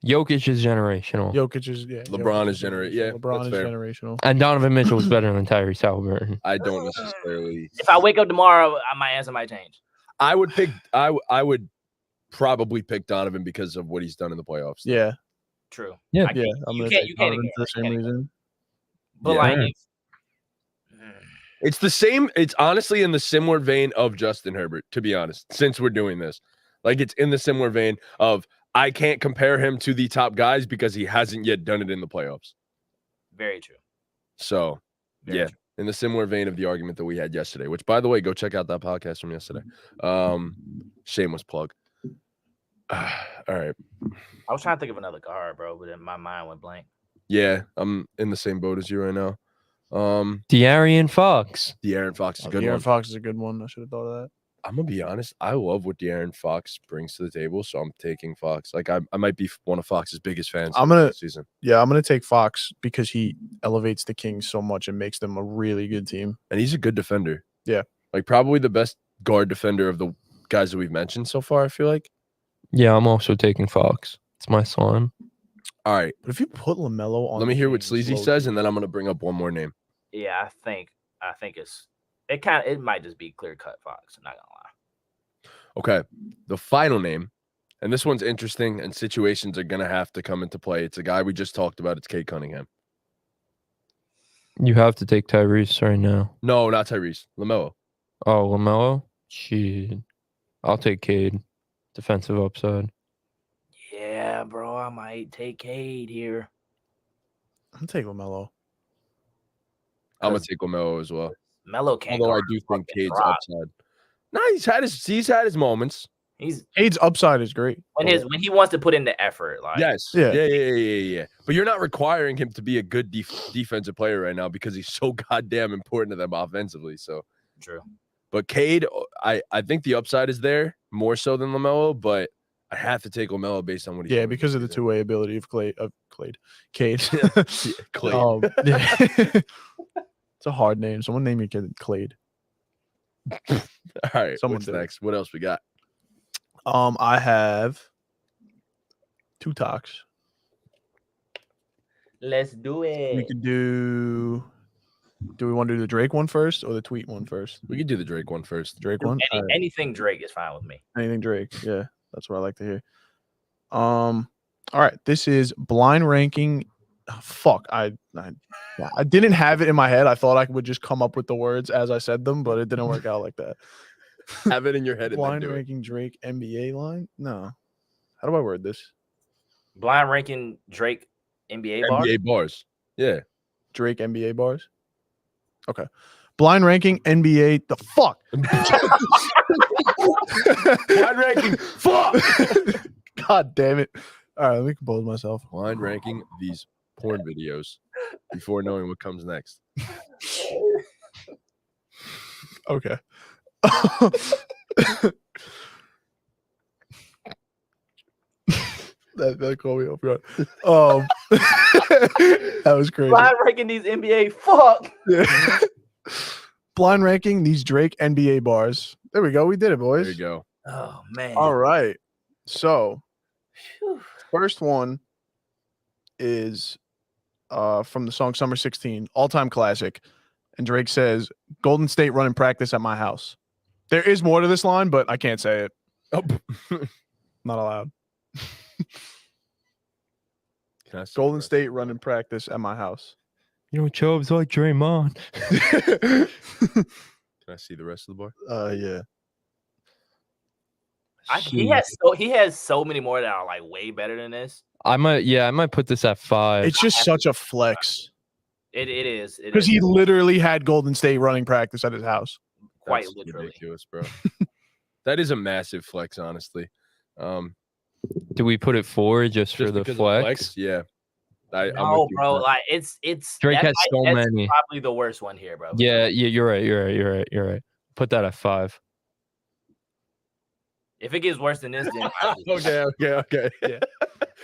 Jokic is generational. Jokic is LeBron is LeBron that's is fair. generational. And Donovan Mitchell is better than Tyrese Halliburton. I don't necessarily. If I wake up tomorrow, my answer might change. I would pick. I would probably pick Donovan because of what he's done in the playoffs. Yeah. True. Yeah. Yeah. You can't Donovan ignore for the it. same reason. But Yeah. like, It's the same. It's honestly in the similar vein of Justin Herbert, to be honest, since we're doing this. Like, it's in the similar vein of I can't compare him to the top guys because he hasn't yet done it in the playoffs. very true. So, Very yeah, true. in the similar vein of the argument that we had yesterday, which, by the way, go check out that podcast from yesterday. Shameless plug. All right. I was trying to think of another guard, bro, but then my mind went blank. Yeah, I'm in the same boat as you right now. De'Aaron Fox. De'Aaron Fox is a good De'Aaron one. Fox is a good one. I should have thought of that. I'm gonna be honest. I love what De'Aaron Fox brings to the table, so I'm taking Fox. Like I might be one of Fox's biggest fans. This season. Yeah, I'm gonna take Fox because he elevates the Kings so much and makes them a really good team. And he's a good defender. Yeah, like probably the best guard defender of the guys that we've mentioned so far. I feel like. Yeah, I'm also taking Fox. It's my slime. All right. But if you put LaMelo on, Let me the hear what Kings, Sleazy low-key- says, and then I'm gonna bring up one more name. Yeah, I think it might just be clear cut Fox. I'm not gonna lie. Okay, the final name, and this one's interesting, and situations are gonna have to come into play. It's a guy we just talked about. It's Cade Cunningham. You have to take Tyrese right now. No, not Tyrese. LaMelo. Oh, LaMelo? Shit. I'll take Cade. Defensive upside. Yeah, bro, I might take Cade here. I'm gonna take LaMelo. I'm gonna take LaMelo as well. Melo can't. Although I guard do a think fucking Cade's rock. upside. No, he's had his moments. He's Cade's upside is great. when he wants to put in the effort. Like Yes. Yeah. Yeah. But you're not requiring him to be a good defensive player right now because he's so goddamn important to them offensively. So true. But Cade, I think the upside is there more so than LaMelo, but I have to take LaMelo based on what he's Yeah, doing because of the this two-way ability of Cade. Cade. season. Clay. Yeah. It's a hard name. Someone name your kid Clade. All right. someone What's do it. next? What else we got? I have two talks. Let's do We it. could do. Do we want to do the Drake one first or the tweet one first? We could do the Drake one first. Drake one. All right. Anything Drake is fine with me. Anything Drake. Yeah, that's what I like to hear. All right. This is blind ranking. Oh, fuck. I didn't have it in my head. I thought I would just come up with the words as I said them, but it didn't work out like that. Have it in your head and then Blind do it. ranking Drake NBA line? No. How do I word this? Blind ranking Drake NBA bar. NBA bars. Yeah. Drake NBA bars? Okay. Blind ranking NBA. The fuck? Blind ranking. Fuck. God damn it. All right, let me compose myself. Blind ranking these porn videos before knowing what comes next. Okay. that caught me off guard. That was crazy. Blind ranking these NBA. Fuck. Yeah. Blind ranking these Drake NBA bars. There we go. We did it, boys. There you go. Oh man. All right. So Phew. first one is from the song Summer 16, all-time classic. And Drake says, Golden State running practice at my house. There is more to this line, but I can't say it. Oh. Not allowed. Can I see Golden the State running practice at my house. You know, Chubb's like Draymond. Can I see the rest of the bar? Yeah. He has so many more that are like way better than this. I might put this at 5. It's just such a flex. It is Because he literally had Golden State running practice at his house. quite That's literally. ridiculous, bro. That is a massive flex, honestly. Do we put it 4 just for Just the because of flex? Yeah. I'm No, with you bro. on that. Like it's Drake has so that's many. Probably the worst one here, bro. Yeah, you're right. Put that at 5. If it gets worse than this, then Okay. Yeah.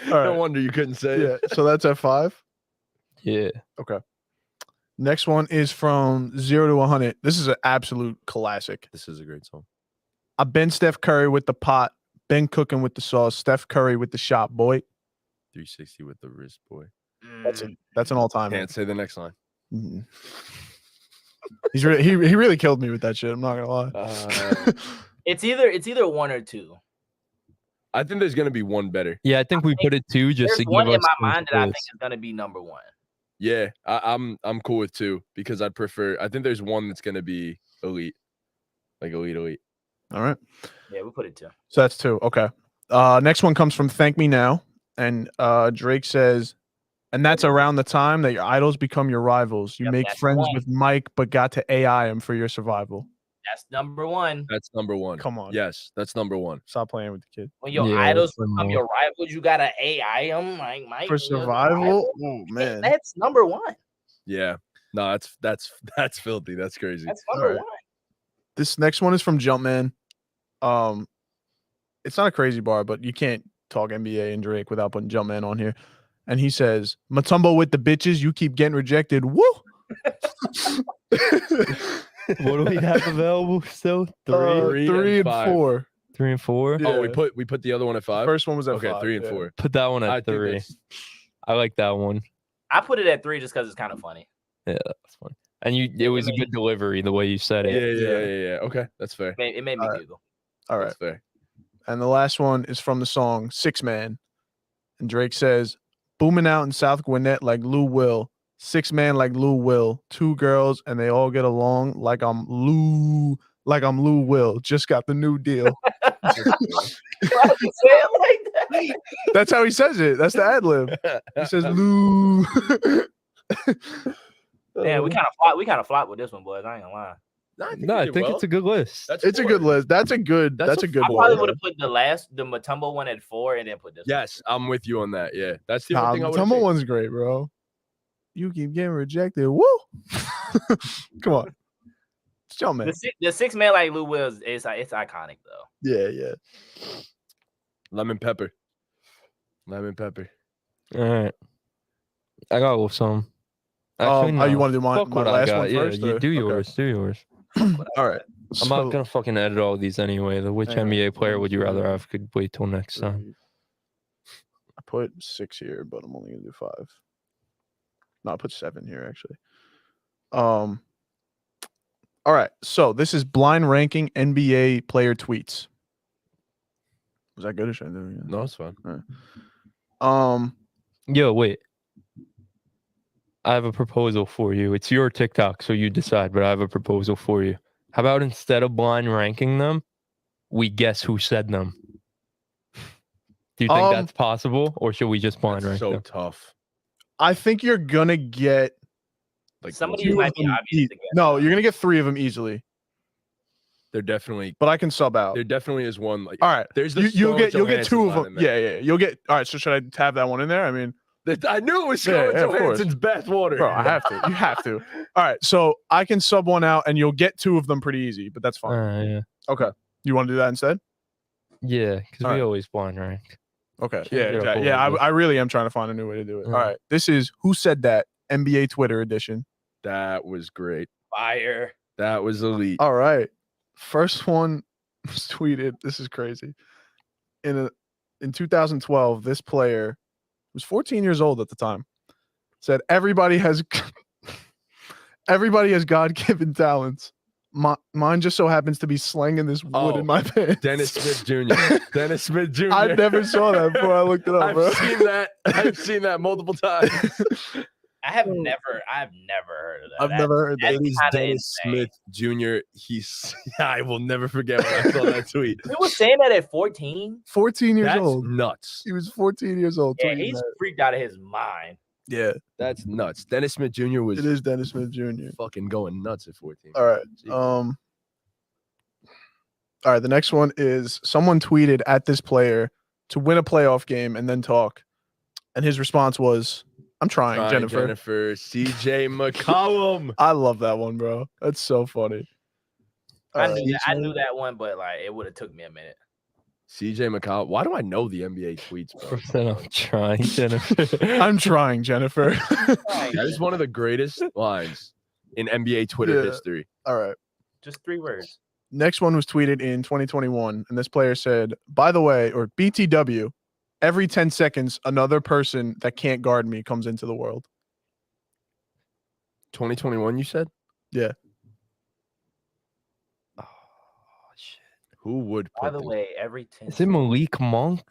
No All right. wonder you couldn't say Yeah. it. So that's at 5. Yeah. Next one is from 0 to 100. This is an absolute classic. This is a great song. I've been Steph Curry with the pot, been cooking with the sauce, Steph Curry with the shot, boy. 360 with the wrist, boy. That's an all-time. Can't say the next line. He really killed me with that shit. I'm not gonna lie. It's either one or two. I think there's gonna be one better. Yeah, I think we put it 2 just There's to give one in us my some mind that I think space. is gonna be number one. Yeah, I'm cool with 2 because I'd prefer. I think there's one that's gonna be elite, like elite. All right. Yeah, we put it 2. So that's 2. Okay. Next one comes from Thank Me Now, and Drake says, and that's around the time that your idols become your rivals. You Yep, make that's friends one. with Mike, but got to AI him for your survival. That's number one. That's number 1. Come on. Yes, that's number 1. Stop playing with the kid. When your Yeah, idols that's one become more. your rivals, you gotta AI them. Like Mike For and your survival? rival. Oh man. That's number one. Yeah. No, that's filthy. That's crazy. That's number Alright. one. This next one is from Jumpman. It's not a crazy bar, but you can't talk NBA and Drake without putting Jumpman on here. And he says, Matumbo with the bitches, you keep getting rejected. Woo! What do we have available still? 3, 3 and 5. 4. 3 and 4. Yeah. Oh, we put the other one at 5. First one was at Okay, 5. 3 and yeah. 4. Put that one I at think 3. that's- I like that one. I put it at 3 just because it's kind of funny. Yeah, that's fun. And it was a good delivery the way you said it. Yeah. Okay, that's fair. It made me Alright. giggle. All right. That's fair. And the last one is from the song 6 Man. And Drake says, booming out in South Gwinnett like Lou Will. 6 Man like Lou Will. 2 girls and they all get along like I'm Lou Will. Just got the new deal. Why would you say it like that? That's how he says it. That's the ad lib. He says Lou. Man, we kind of flopped with this one, boys. I ain't gonna lie. No, I think it's a good list. It's a good list. That's a good That's a good I one. probably would have put the Matumbo one at 4 and then put this. Yes, I'm with you on that. Yeah, that's the Nah, only thing I would. Tumble one's great, bro. You keep getting rejected. Woo! Come on. It's Jumpman. The 6 Man like Lou Will it's iconic though. Yeah. Lemon pepper. All right. I got a little some. Actually, you want to do my Fuck what I last got. one Yeah, first? you or- do okay. yours. Do yours. All right. I'm not gonna fucking edit all these anyway. Which Hang on. NBA player would you rather have? Could wait till next time. I put 6 here, but I'm only gonna do 5. No, I put 7 here actually. All right. So this is blind ranking NBA player tweets. Was that good or should I do it again? No, it's fine. Yo, wait. I have a proposal for you. It's your TikTok, so you decide, but I have a proposal for you. How about instead of blind ranking them, we guess who said them? Do you think that's possible, or should we just blind rank So them? tough. I think you're gonna get Like Some of two these of might be them obvious ea- to guess. No, you're gonna get 3 of them easily, they're definitely. but I can sub out. There definitely is one. Like All right. there's the You'll get Johansson 2 of line them. in there. Yeah. You'll get. All right. So should I have that one in there? I mean, I knew it was Yeah, Scarlett yeah, of course. Johansson's bathwater. bro, I have to. You have to. All right. So I can sub one out, and you'll get 2 of them pretty easy. But that's fine. Yeah. Okay. You want to do that instead? Yeah, because All we right. always blind rank. Okay. Change Yeah. it up a Exactly. Yeah. little bit. I really am trying to find a new way to do it. Yeah. All right. This is Who Said That NBA Twitter edition. That was great. Fire. That was elite. All right. First one was tweeted. This is crazy. In 2012, this player was 14 years old at the time. Said everybody has God-given talents. Mine just so happens to be slinging this wood in my pants. Dennis Smith Jr. Dennis Smith Jr. I never saw that before I looked it up, bro. I've seen that. I've seen that multiple times. I've never heard of that. I've never heard that. It is kinda Dennis insane. Smith Jr. He's. I will never forget when I saw that tweet. He was saying that at 14. 14 years That's old. nuts. He was 14 years old. Yeah, tweeting he's that. freaked out of his mind. Yeah, That's nuts. Dennis Smith Jr. was it is Dennis Smith Jr. fucking going nuts at 14. All right. Jeez. All right. The next one is someone tweeted at this player to win a playoff game and then talk. And his response was, I'm trying, Ryan Jennifer. CJ McCollum. I love that one, bro. That's so funny. I All knew right. that, I knew that one, but like it would have took me a minute. CJ McCollum. Why do I know the NBA tweets, bro? Percent I'm trying, Jennifer. I'm trying, Jennifer. That is one of the greatest lines in NBA Twitter Yeah. history. All right. Just 3 words. Next one was tweeted in 2021. And this player said, by the way, or BTW, every 10 seconds, another person that can't guard me comes into the world. 2021, you said? Yeah. Oh shit! Who would By put the them? way, every 10 Is it Malik Monk?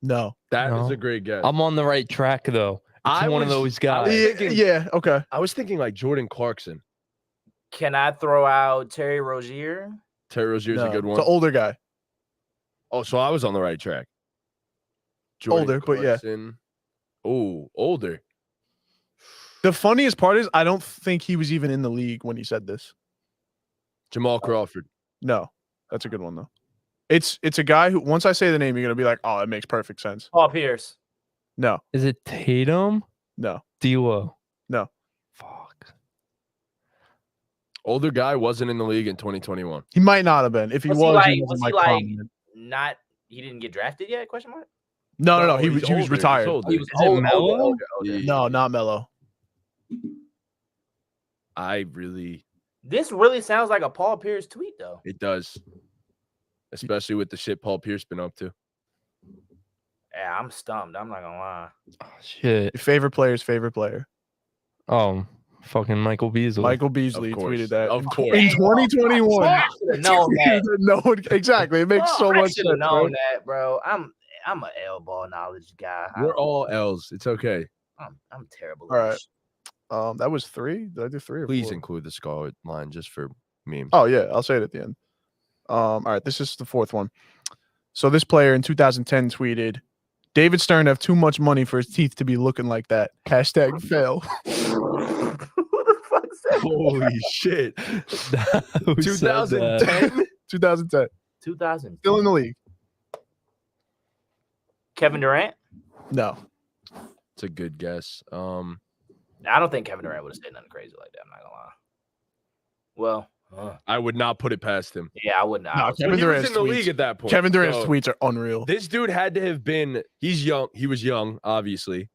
No. That is No. a great guess. I'm on the right track though. It's I one of was- those I was guys. thinking- Yeah. Okay. I was thinking like Jordan Clarkson. Can I throw out Terry Rozier? Terry Rozier's a No. good one. It's an older guy. Oh, so I was on the right track. Older, but yeah. Oh, older. The funniest part is I don't think he was even in the league when he said this. Jamal Crawford. No. That's a good one though. It's a guy who once I say the name, you're gonna be like, oh, it makes perfect sense. Paul Pierce. No. Is it Tatum? No. D'Lo? No. Fuck. Older guy wasn't in the league in 2021. He might not have been. If he Was was, he he was wasn't he like like prominent. not? He didn't get drafted yet? Question mark. No. He he's was older, he's retired. older. He was Is it older, Melo? older. Yeah. No, not Melo. This really sounds like a Paul Pierce tweet, though. It does. Especially with the shit Paul Pierce been up to. Yeah, I'm stumped. I'm not gonna lie. Oh, shit. Your favorite player's favorite player. Oh, fucking Michael Beasley. Michael Beasley course. tweeted that. Of course. In 2021. I should have known that. No one exactly. It makes so I much should sense. have known Right? that, bro. I'm an L ball knowledge guy. We're all L's. It's okay. I'm terrible. All at right. this. That was 3. Did I do 3 or Please 4? include the Scarlet line just for memes. Oh yeah, I'll say it at the end. All right, this is the 4th one. So this player in 2010 tweeted, David Stern have too much money for his teeth to be looking like that. Hashtag fail. Who the fuck said Holy shit. Who said that? 2010? 2010. 2000? Still in the league. Kevin Durant? No. It's a good guess. I don't think Kevin Durant would have said nothing crazy like that. I'm not gonna lie. Well, I would not put it past him. yeah, I wouldn't. No, I was- Kevin He was Durant's in the tweets- league at that point. Kevin Durant's so tweets are unreal. This dude had to have been. He's young. He was young, obviously.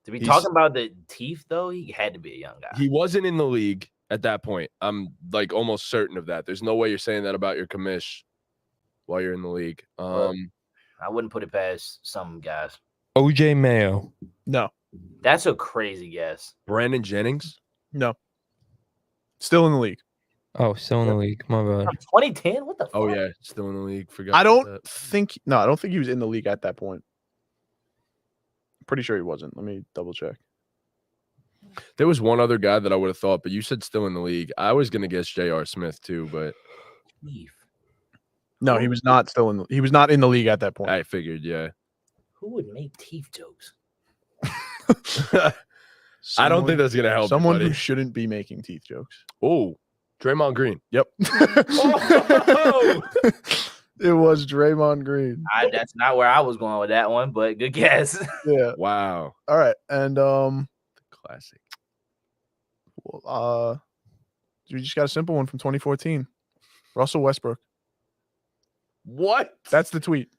to be he's- talking about the teeth, though, he had to be a young guy. He wasn't in the league at that point. I'm like almost certain of that. There's no way you're saying that about your commish while you're in the league. I wouldn't put it past some guys. OJ Mayo. No. That's a crazy guess. Brandon Jennings. No. Still in the league. Oh, still in the league. My bad. 2010? What the fuck? Oh yeah, still in the league. Forgot. I about don't that. think I don't think he was in the league at that point. Pretty sure he wasn't. Let me double check. There was one other guy that I would have thought, but you said still in the league. I was gonna guess J.R. Smith too, but Teeth. No, he was not still in he was not in the league at that point. I figured, yeah. Who would make teeth jokes? I don't think that's gonna help. someone you, who shouldn't be making teeth jokes. Oh, Draymond Green. Yep. Oh! It was Draymond Green. That's not where I was going with that one, but good guess. Yeah. Wow, All right. And classic. we just got a simple one from 2014. Russell Westbrook. What? That's the tweet.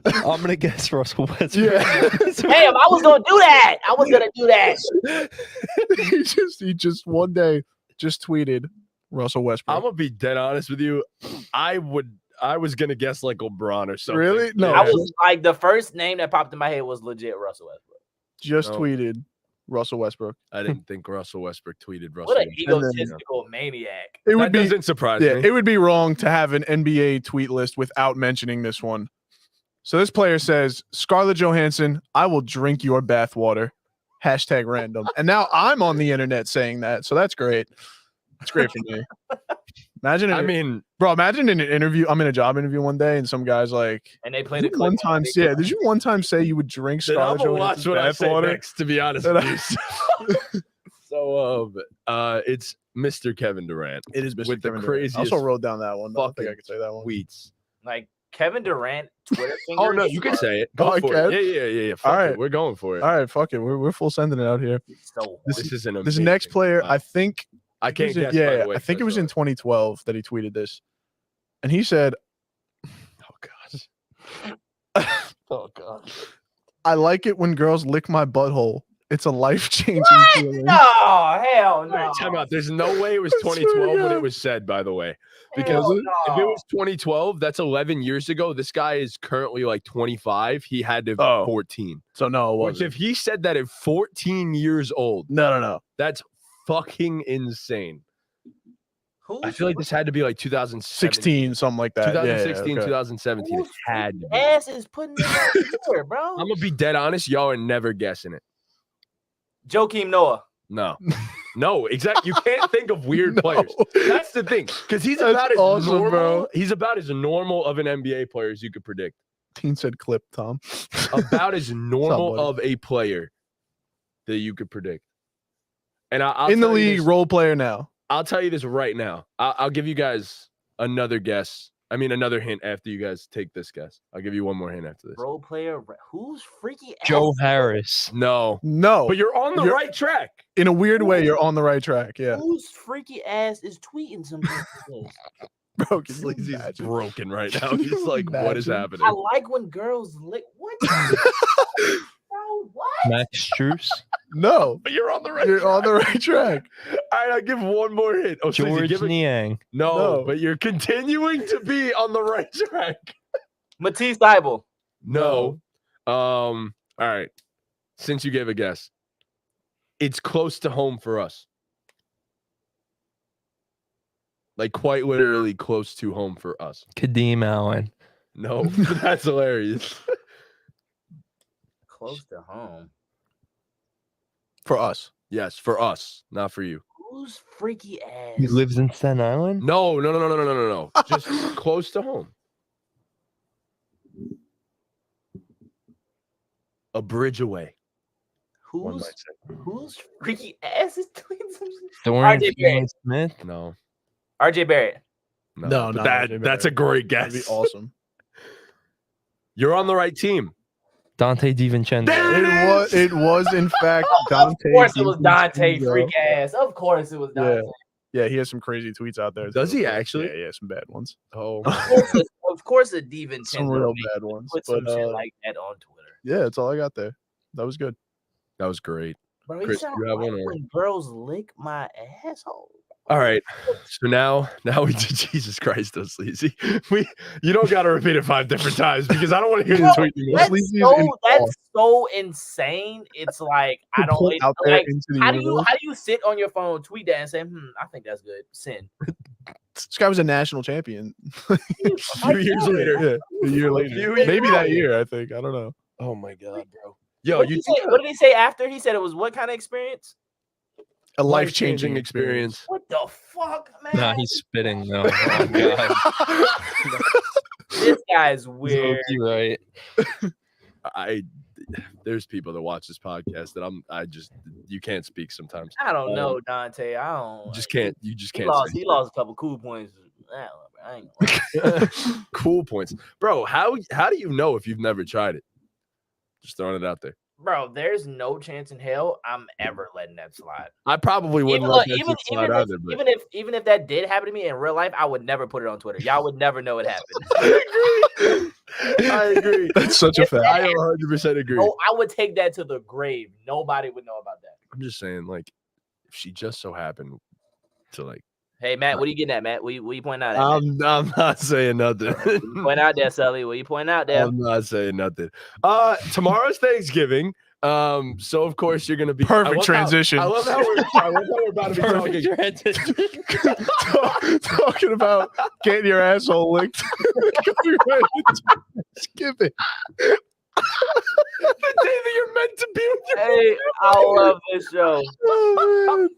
I'm gonna guess Russell Westbrook. Yeah. Damn, I was gonna do that. I was gonna do that. he just one day just tweeted Russell Westbrook. I'm gonna be dead honest with you. I was gonna guess like LeBron or something. Really? No. I was like, the first name that popped in my head was legit Russell Westbrook. just No. tweeted Russell Westbrook. I didn't think Russell Westbrook tweeted Russell. What an Westbrook. egotistical maniac. It That would be doesn't surprise yeah, me. it would be wrong to have an NBA tweet list without mentioning this one. So this player says, Scarlett Johansson, I will drink your bathwater. Hashtag random. And now I'm on the internet saying that. So that's great. That's great for me. Imagine I mean, bro, imagine in an interview. I'm in a job interview one day and some guy's like, And they played did a you one clip on time, video. yeah, did you one time say you would drink then I'm Scarlett gonna watch Johansson's what I say bathwater? next. To be honest Then with you. So, it's Mr. Kevin Durant. It is Mr. With the Kevin Durant. I craziest also wrote down that one. But I don't think I fucking could say that one. Tweets. Like Kevin Durant, Twitter Oh fingers. no, you can say it. Go Oh, I for can? it. Yeah. Fuck All it. right. We're going for it. All right, fuck it. We're full sending it out here. So This is an This amazing next player, one. I think I can't it was guess. in- by yeah, the way, I think it was so- in 2012 that he tweeted this. And he said, Oh god. I like it when girls lick my butthole. It's a life-changing feeling. No, hell All right, time no. out. There's no way it was I swear to 2012 when God. it was said, by the way. Because Hell if it no. was 2012, that's 11 years ago. This guy is currently like 25. He had to Oh. 14. So no, it Which wasn't. if he said that at 14 years old, No. that's fucking insane. Who's I feel like this had to be like 16, something like that. 2016, yeah, okay. 2017. It whose had to be. ass is putting this out here, bro? I'm gonna be dead honest. Y'all are never guessing it. Joakim Noah. No, no, exactly. You can't think of weird No. players. That's the thing, because he's That's about as awesome, normal. bro. He's about as normal of an NBA player as you could predict. Teen said clip, Tom. About as normal buddy? of a player that you could predict. And I'll In the tell you league, this- role player now. I'll tell you this right now. I'll give you guys another guess. I mean, another hint after you guys take this guess. I'll give you one more hint after this. Role player. Who's freaky ass? Joe Harris. No, No, but you're on the You're- right track. in a weird way, you're on the right track. Yeah, Whose freaky ass is tweeting something like this? bro. Can you Sleazy's imagine? broken right now. He's like, what is Imagine. happening? I like when girls lick. What? Bro, what? Max Strus. No, But you're on the right you're track. on the right track. All right, I'll give one more hint. Oh, Sleazy, George give it. Niang. No, No. but you're continuing to be on the right track. Matisse Thybulle. No. All right. Since you gave a guess, it's close to home for us. Like quite literally close to home for us. Kadeem Allen. No, that's hilarious. Close to home. For us. Yes, for us, not for you. Who's freaky ass? He lives in Staten Island. No. Just close to home. A bridge away. One Who's might say. who's freaky ass is doing something? Dorian RJ Finney-Smith. No. RJ Barrett. No, but not that RJ that's a great guess. That'd be awesome. You're on the right team. Dante DiVincenzo. There It was in fact Dante. Of course it was Dante DiVincenzo. freak ass. Of course it was Dante. Yeah, he has some crazy tweets out there. Does too. he actually? Yeah, some bad ones. Oh, Of course a DiVincenzo Some real made- bad ones. put some But shit like that on Twitter. yeah, that's all I got there. That was good. that was great. Bro, Chris, you you have one or- when girls lick my asshole. All right. So now we did Jesus Christ, though, Sleazy. You don't got to repeat it 5 different times because I don't want to hear the No, tweet anymore. That's Sleazy's so, in that's so insane. It's like I don't Put it's out there like into the how do universe. you sit on your phone, tweet that, and say, I think that's good. Send. This guy was a national champion. A few years later. Yeah, a year A later. few Maybe years that later. year, I think. I don't know. Oh my God, bro. Yo, What you did he say after? He said it was what kind of experience? A life-changing life-changing experience. What the fuck, man? Nah, he's spitting though. Oh God. This guy's He's weird. low-key right. There's people that watch this podcast that you can't speak sometimes. I don't know, Dante. I don't. You just can't. You just He can't. lost. say He lost a couple cool points. I ain't gonna lie. Cool points, bro. How do you know if you've never tried it? Just throwing it out there. Bro, there's no chance in hell I'm ever letting that slide. I probably wouldn't Even, let look, that even, shit slide even, either. if, But even if that did happen to me in real life, I would never put it on Twitter. Y'all would never know it happened. I agree. That's such a If fact. I 100% agree. No, I would take that to the grave. Nobody would know about that. I'm just saying, like, if she just so happened to like, Hey Matt, what are you getting at, Matt? What you pointing out at? Matt? I'm not saying nothing. Point out there, Sully. What you pointing out there? I'm not saying nothing. Tomorrow's Thanksgiving. So of course you're gonna be Perfect transition. I love how we're about to be talking. Perfect transition. Talking about getting your asshole licked. Skip it. The day that you're meant to be with your Hey, I love this show. Oh, man.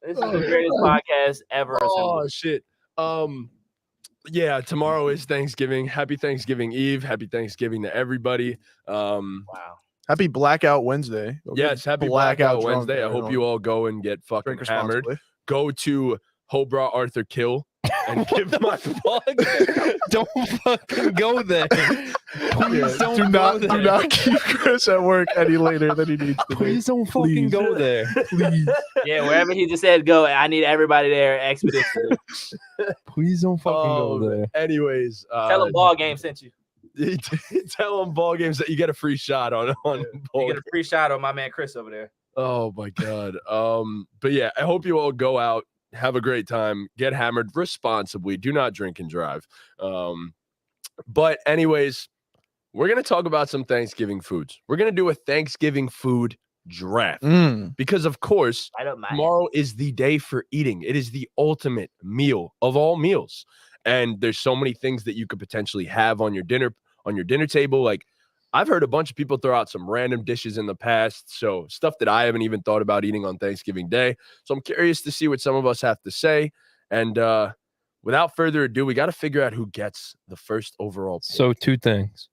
This is the greatest podcast ever. Oh assembled. shit. Yeah, tomorrow is Thanksgiving. Happy Thanksgiving Eve. Happy Thanksgiving to everybody. Wow. Happy Blackout Wednesday. Go get Yes, happy blackout Blackout drunk, Wednesday. I hope everyone. you all go and get fucking Drink hammered. responsibly. Go to Hobra Arthur Kill and give my Plug. Don't fucking go there. Please don't do go not there. do not keep Chris at work any later than he needs to be. Please don't fucking Please. go there. Please. Yeah, wherever he just said go, I need everybody there expeditiously. Please don't fucking go Oh, there. anyways, Tell him BallGame sent you. tell them ball games that you get a free shot on You get a free shot on my man Chris over there. Oh my God. But yeah, I hope you all go out, have a great time, get hammered responsibly. Do not drink and drive. But anyways, we're gonna talk about some Thanksgiving foods. We're gonna do a Thanksgiving food draft because, of course, tomorrow is the day for eating. It is the ultimate meal of all meals, and there's so many things that you could potentially have on your dinner table. Like, I've heard a bunch of people throw out some random dishes in the past, so stuff that I haven't even thought about eating on Thanksgiving Day. So I'm curious to see what some of us have to say. And without further ado, we got to figure out who gets the first overall pick. So 2 things.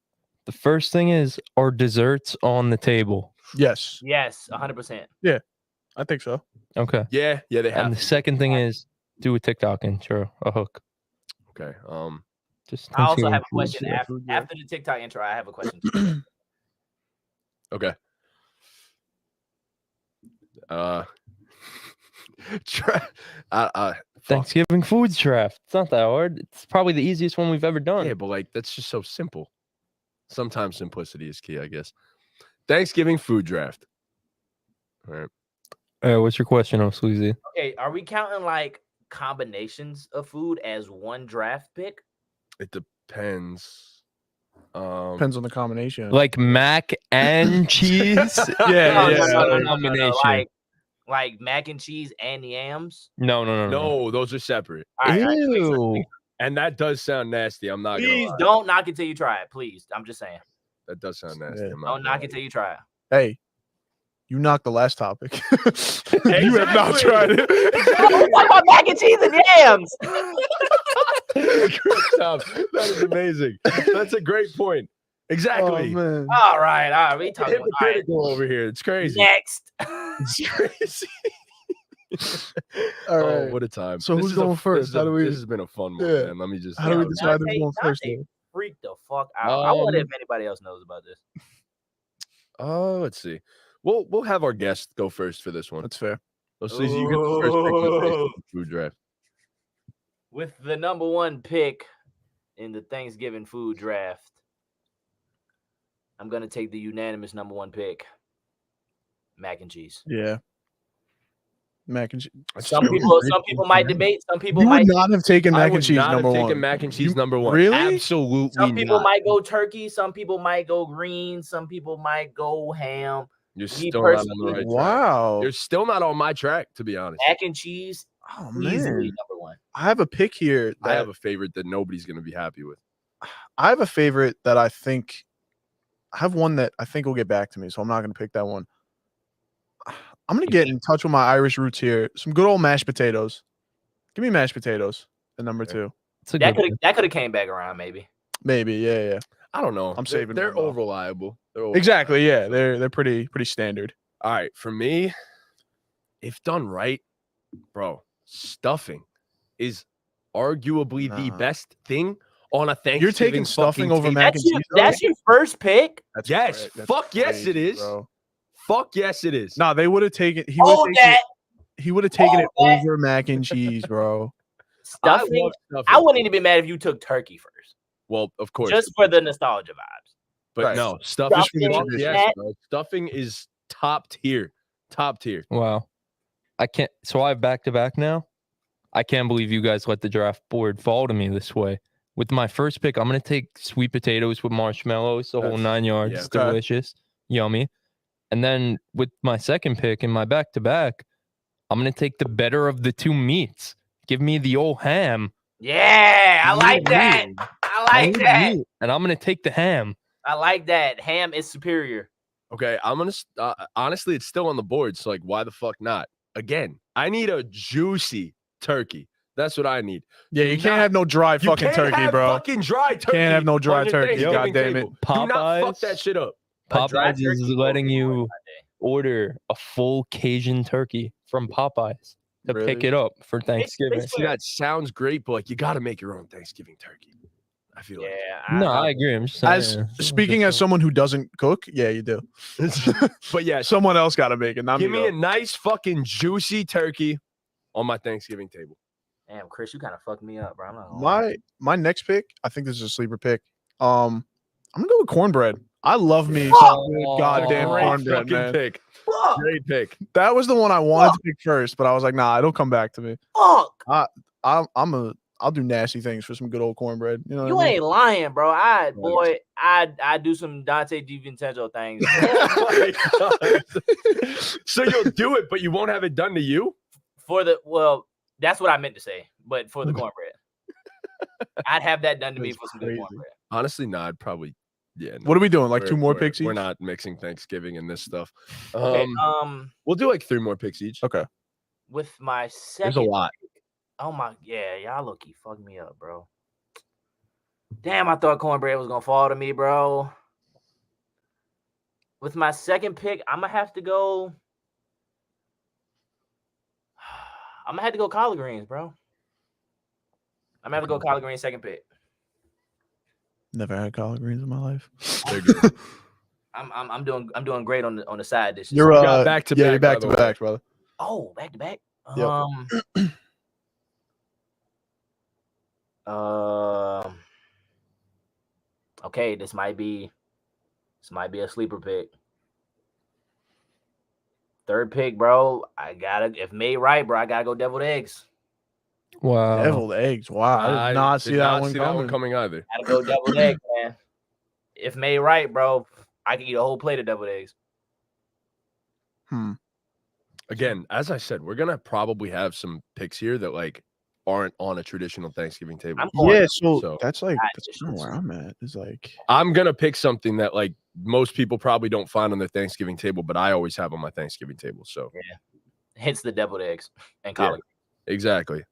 The first thing is, are desserts on the table? Yes. Yes, 100%. Yeah, I think so. Okay. Yeah, they have. And the second thing is, do a TikTok intro, a hook. Okay. Just I also Thanksgiving have a food question stuff. after the TikTok intro. I have a question. Too. Okay. Thanksgiving food draft. It's not that hard. It's probably the easiest one we've ever done. Yeah, but like that's just so simple. Sometimes simplicity is key, I guess. Thanksgiving food draft. All right. What's your question, Sleazy? Okay, are we counting like combinations of food as one draft pick? It depends. Depends on the combination. Like mac and cheese? No. Like mac and cheese and yams? No, those are separate. All right, Ew. And that does sound nasty. I'm not please gonna lie. don't knock it till you try it. Please. I'm just saying. That does sound nasty. Yeah. Don't knock it till you try it. Hey, you knocked the last topic. You have not tried it. What about mac and cheese and yams? That is amazing. That's a great point. Exactly. Oh, man. All right. We talking about Hypocritical over here. It's crazy. next. It's crazy. All Oh, right. what a time. So who's going first? This How do we- has been a fun one, Yeah. man. Let me just. How do we decide who's going first? Dante freak the fuck out. I wonder if anybody else knows about this. Let's see. We'll have our guest go first for this one. That's fair. So, Sleazy, you get the first pick of the Thanksgiving food draft. With the number 1 pick in the Thanksgiving food draft, I'm gonna take the unanimous number 1 pick, mac and cheese. Yeah. Mac and cheese. Some people might debate. Some people You might would not have taken I mac would and cheese not number have one. taken mac and cheese You- number 1. really? Absolutely Some people not. might go turkey. Some people might go green. Some people might go ham. You're Me still not on personally- the right track. Wow. You're still not on my track, to be honest. Mac and cheese, Oh easily man. number 1. I have a pick here. I That have a favorite that nobody's going to be happy with. I have a favorite that I have one that I think will get back to me, so I'm not going to pick that one. I'm going to get in touch with my Irish roots here. Some good old mashed potatoes. Give me mashed potatoes at number 2. It's a That good could have came back around maybe. Maybe, yeah. I don't know. I'm saving They're one, though. reliable. Exactly, yeah. They're pretty standard. All right, for me, if done right, bro, stuffing is arguably the Nah. best thing on a Thanksgiving. You're taking stuffing over table. mac and cheese. though? That's your first pick? That's Yes, That's fuck yes, it crazy, is. bro. Fuck yes, it is. Nah, they would have taken. He would have taken Hold it that. over mac and cheese, bro. Stuffing. Stuffing. I wouldn't even be mad if you took turkey first, Well, of course, just for the nostalgia vibes. but Right. no, stuffing. Stuffing, Yes, that- bro. Stuffing is top tier. Top tier. Wow. I can't. So I have back-to-back now. I can't believe you guys let the draft board fall to me this way. With my first pick, I'm going to take sweet potatoes with marshmallows, the whole That's- 9 yards. yeah. It's Okay. delicious. Yummy. And then with my second pick in my back-to-back, I'm going to take the better of the 2 meats. Give me the old ham. Yeah, I like Ooh. that. I like that. And I'm going to take the ham. I like that. Ham is superior. Okay, I'm gonna honestly, it's still on the board. So like, why the fuck not? Again, I need a juicy turkey. That's what I need. Yeah, you can't have no dry You fucking can't turkey, have bro. Fucking dry turkey. Can't have no dry on your turkey, Thanksgiving goddamn it. table. Do not fuck Popeyes. that shit up. A dry Popeyes is turkey letting will be you one day. order a full Cajun turkey from Popeyes to pick Really? it up for Thanksgiving. it's- See, that sounds great, but like, you got to make your own Thanksgiving turkey. I feel like. Yeah. No, I agree. I'm just saying. As speaking as someone who doesn't cook, yeah, you do. But yeah, Someone else got to make it. Not give me me. a nice fucking juicy turkey on my Thanksgiving table. Damn, Chris, you kind of fucked me up, bro. I'm not gonna lie. My next pick, I think this is a sleeper pick. I'm gonna go with cornbread. I love me Fuck. some good goddamn Great cornbread, fucking man. pick. Fuck. Great pick. That was the one I wanted to pick first, but I was like, nah, it'll come back to me. Fuck. I'll do nasty things for some good old cornbread. You know You what I mean? ain't lying, bro. I do some Dante DiVincenzo things. Oh my God. So you'll do it, but you won't have it done to you? That's what I meant to say, but for the cornbread. I'd have that done to me That's for some good crazy. cornbread. Honestly, no, I'd probably no. What are we doing? Like 2 more We're- picks each? We're not mixing Thanksgiving and this stuff. Okay, We'll do like 3 more picks each. Okay. with my There's second a lot. Oh my, yeah, y'all low-key fucked me up, bro. Damn, I thought cornbread was gonna fall to me, bro. With my second pick, I'm gonna have to go collard greens, bro. I'm gonna have to go collard greens second pick. Never had collard greens in my life. They're good. I'm doing great on the side dishes. You're got back to yeah, back, you're back by to the way. back, brother. Oh, back to back. Yep. Okay, this might be a sleeper pick. Third pick, bro. If made right, bro, I gotta go deviled eggs. Wow. Deviled eggs. Wow, I did not see that one coming. Either. Gotta go deviled eggs, man. If made right, bro, I can eat a whole plate of deviled eggs. Again, as I said, we're gonna probably have some picks here that like aren't on a traditional Thanksgiving table. I'm going Yeah, so that's like side that's dishes. kind of where I'm at. Is like I'm gonna pick something that like most people probably don't find on their Thanksgiving table, but I always have on my Thanksgiving table. So hence the deviled eggs and collard. exactly.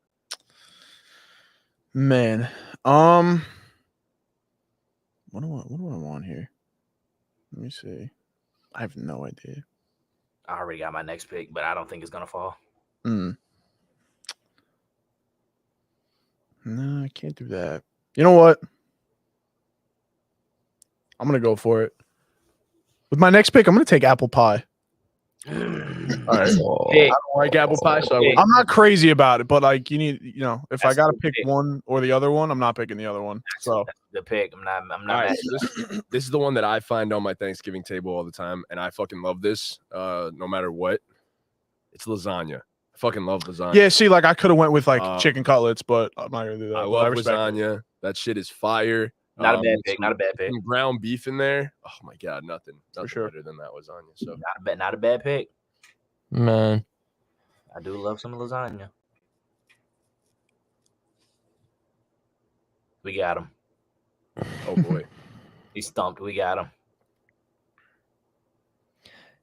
man. What do I want here? Let me see. I have no idea. I already got my next pick, but I don't think it's gonna fall. No, I can't do that. You know what? I'm gonna go for it. With my next pick, I'm gonna take apple pie. All right. Pick. I don't like apple pie, so I Pick. won't. I'm not crazy about it, but like if I That's gotta the pick pick. one or the other one, I'm not picking the other one. So That's the pick. I'm not All mad right, at so this is the one that I find on my Thanksgiving table all the time, and I fucking love this. No matter what, it's lasagna. I fucking love lasagna. yeah, see, like I could have went with like chicken cutlets, but I'm not gonna do that. I but love respect it. lasagna. That shit is fire. Not a bad with pick. some- Not a bad pick. some ground beef in there. Oh my god, nothing sure. better than that lasagna. So Not a bad pick. Man. I do love some lasagna. We got him. oh boy. He's stumped. We got him.